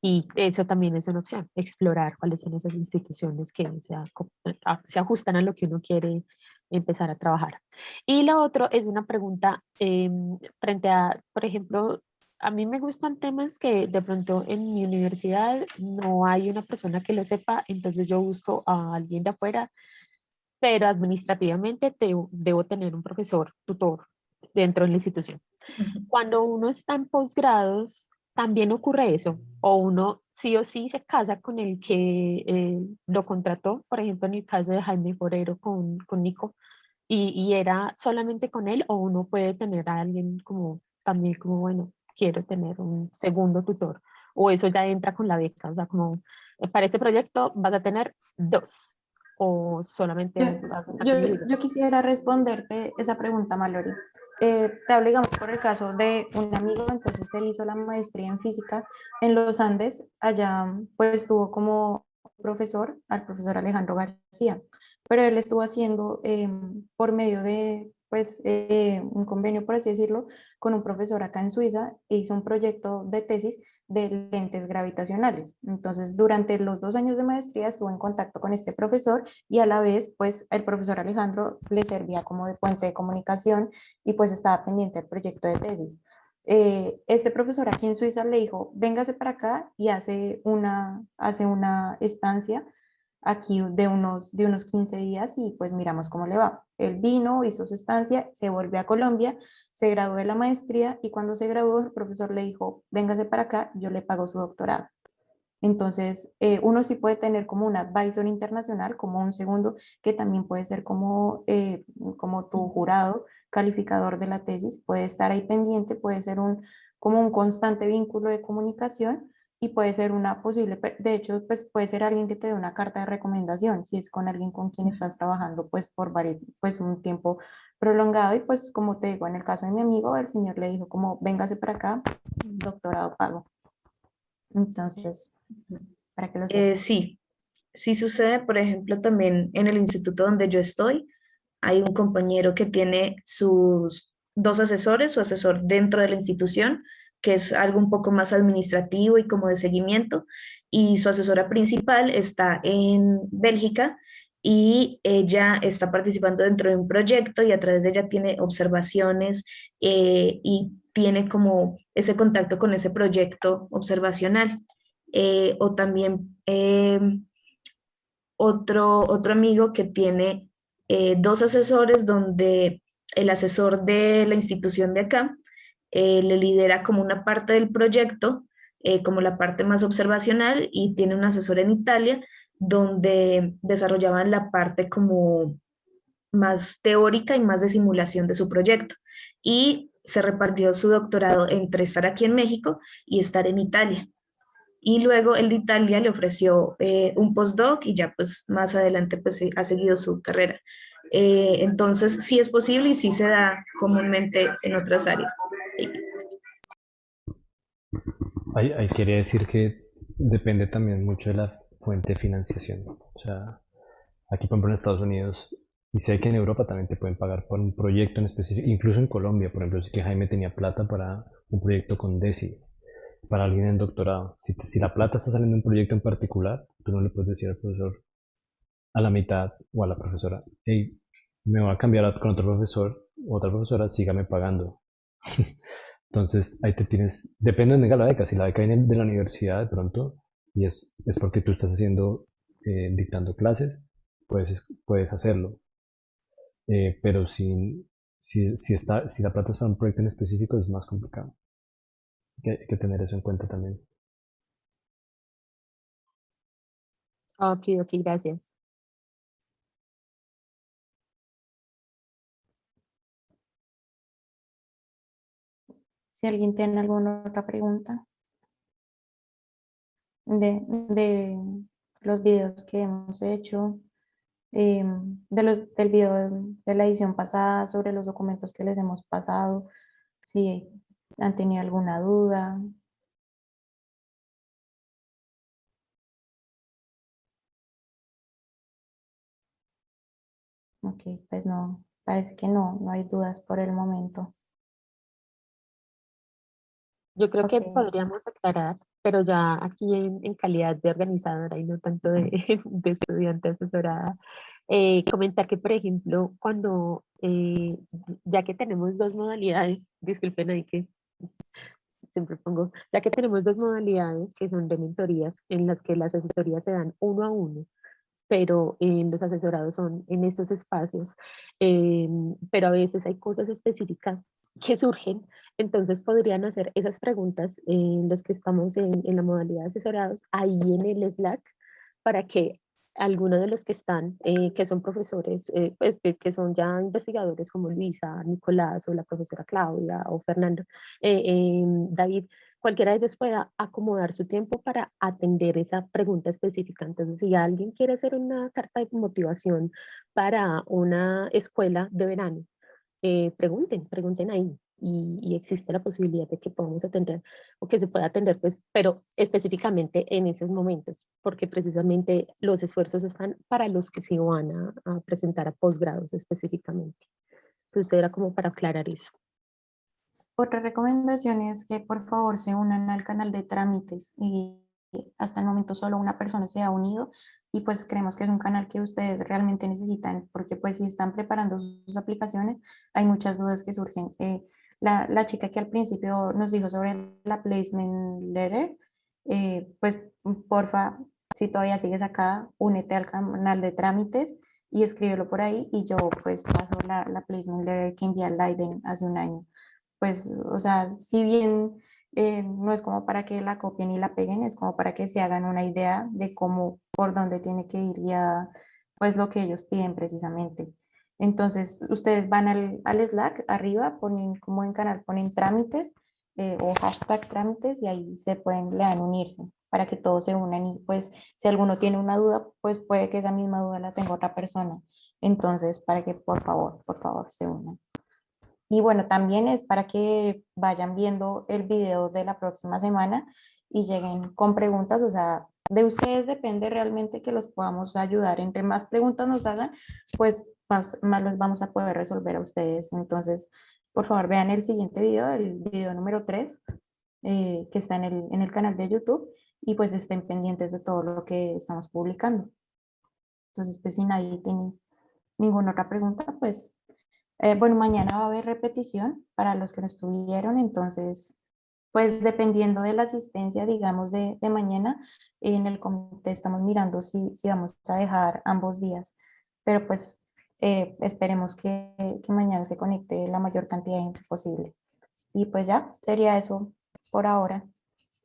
Y eso también es una opción, explorar cuáles son esas instituciones que se ajustan a lo que uno quiere empezar a trabajar. Y lo otro es una pregunta frente a, por ejemplo, a mí me gustan temas que de pronto en mi universidad no hay una persona que lo sepa, entonces yo busco a alguien de afuera, pero administrativamente debo tener un profesor, tutor dentro de la institución. Cuando uno está en posgrados, también ocurre eso, o uno sí o sí se casa con el que lo contrató, por ejemplo, en el caso de Jaime Forero con Nico, y era solamente con él, o uno puede tener a alguien como también como, bueno, quiero tener un segundo tutor, o eso ya entra con la beca, o sea, como para este proyecto vas a tener dos, o solamente Yo, vas a estar yo, conmigo. yo quisiera responderte esa pregunta, Mallory. Te hablo, digamos, por el caso de un amigo, entonces él hizo la maestría en física en los Andes, allá pues tuvo como profesor al profesor Alejandro García, pero él estuvo haciendo por medio de pues un convenio, por así decirlo, con un profesor acá en Suiza, e hizo un proyecto de tesis de lentes gravitacionales. Entonces, durante los 2 años de maestría estuvo en contacto con este profesor y a la vez, pues el profesor Alejandro le servía como de puente de comunicación y pues estaba pendiente del proyecto de tesis. Este profesor aquí en Suiza le dijo, véngase para acá y hace una estancia aquí de unos 15 días y pues miramos cómo le va. Él vino, hizo su estancia, se volvió a Colombia, se graduó de la maestría y cuando se graduó el profesor le dijo, véngase para acá, yo le pago su doctorado. Entonces, uno sí puede tener como un advisor internacional, como un segundo, que también puede ser como tu jurado calificador de la tesis, puede estar ahí pendiente, puede ser como un constante vínculo de comunicación y puede ser una posible, de hecho, pues puede ser alguien que te dé una carta de recomendación, si es con alguien con quien estás trabajando, pues pues un tiempo prolongado y pues como te digo, en el caso de mi amigo, el señor le dijo como, véngase para acá, doctorado pago. Entonces, para que lo sepan. Sí, sí sucede, por ejemplo, también en el instituto donde yo estoy, hay un compañero que tiene sus dos asesores, su asesor dentro de la institución, que es algo un poco más administrativo y como de seguimiento, y su asesora principal está en Bélgica y ella está participando dentro de un proyecto y a través de ella tiene observaciones y tiene como ese contacto con ese proyecto observacional. O también otro amigo que tiene dos asesores donde el asesor de la institución de acá le lidera como una parte del proyecto, como la parte más observacional, y tiene un asesor en Italia donde desarrollaban la parte como más teórica y más de simulación de su proyecto. Y se repartió su doctorado entre estar aquí en México y estar en Italia. Y luego el de Italia le ofreció un postdoc y ya pues más adelante pues ha seguido su carrera. Entonces sí es posible y sí se da comúnmente en otras áreas. Ahí quería decir que depende también mucho de la fuente de financiación. O sea, aquí, por ejemplo, en Estados Unidos, y sé que en Europa también te pueden pagar por un proyecto en específico, incluso en Colombia, por ejemplo, sí que Jaime tenía plata para un proyecto con DESI, para alguien en doctorado. Si la plata está saliendo de un proyecto en particular, tú no le puedes decir al profesor a la mitad o a la profesora, hey, me voy a cambiar con otro profesor o otra profesora, sígame pagando. Entonces ahí te tienes, depende de dónde venga la beca, si la beca viene de la universidad de pronto y es porque tú estás haciendo, dictando clases, puedes hacerlo. Pero si la plata es para un proyecto en específico es más complicado. Hay que tener eso en cuenta también. Ok, ok, gracias. Si alguien tiene alguna otra pregunta de los videos que hemos hecho, del video de la edición pasada, sobre los documentos que les hemos pasado, si han tenido alguna duda. Ok, pues no, parece que no hay dudas por el momento. Yo creo que Ok, podríamos aclarar, pero ya aquí en calidad de organizadora y no tanto de, de estudiante asesorada, comentar que, por ejemplo, cuando, ya que tenemos dos modalidades, disculpen ahí que siempre pongo, ya que tenemos dos modalidades que son de mentorías, en las que las asesorías se dan uno a uno, pero los asesorados son en estos espacios, pero a veces hay cosas específicas que surgen, entonces podrían hacer esas preguntas en los que estamos en la modalidad de asesorados, ahí en el Slack, para que algunos de los que están, que son profesores, pues, que son ya investigadores como Luisa, Nicolás o la profesora Claudia o Fernando, David, cualquiera de ellos pueda acomodar su tiempo para atender esa pregunta específica. Entonces, si alguien quiere hacer una carta de motivación para una escuela de verano, pregunten ahí. Y existe la posibilidad de que podamos atender o que se pueda atender, pues, pero específicamente en esos momentos, porque precisamente los esfuerzos están para los que se van a presentar a posgrados específicamente. Entonces era como para aclarar eso. otra recomendación es que por favor se unan al canal de trámites y hasta el momento solo una persona se ha unido y pues creemos que es un canal que ustedes realmente necesitan porque pues si están preparando sus aplicaciones hay muchas dudas que surgen. La chica que al principio nos dijo sobre la placement letter, pues porfa, si todavía sigues acá, únete al canal de trámites y escríbelo por ahí y yo pues paso la placement letter que envía Leiden hace un año. Pues, o sea, si bien no es como para que la copien y la peguen, es como para que se hagan una idea de cómo, por dónde tiene que ir ya, pues lo que ellos piden precisamente. Entonces, ustedes van al Slack, arriba ponen como en canal, ponen trámites o hashtag trámites y ahí le dan unirse para que todos se unan y pues si alguno tiene una duda, pues puede que esa misma duda la tenga otra persona. Entonces, para que por favor, se unan. Y bueno, también es para que vayan viendo el video de la próxima semana y lleguen con preguntas, o sea, de ustedes depende realmente que los podamos ayudar. Entre más preguntas nos hagan, pues más los vamos a poder resolver a ustedes. Entonces, por favor, vean el siguiente video, el video número 3, que está en el canal de YouTube, y pues estén pendientes de todo lo que estamos publicando. Entonces, pues si nadie tiene ninguna otra pregunta, pues bueno, mañana va a haber repetición para los que no estuvieron, entonces, pues dependiendo de la asistencia, digamos, de mañana, en el comité estamos mirando si vamos a dejar ambos días, pero pues esperemos que mañana se conecte la mayor cantidad de gente posible. Y pues ya, sería eso por ahora.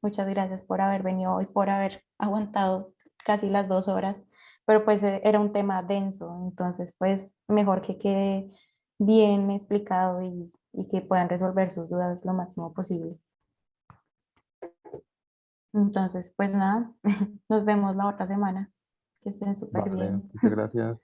Muchas gracias por haber venido hoy, por haber aguantado casi las 2 horas, pero pues era un tema denso, entonces pues mejor que quede bien explicado y que puedan resolver sus dudas lo máximo posible. Entonces, pues nada, nos vemos la otra semana. Que estén súper Vale, bien. muchas gracias.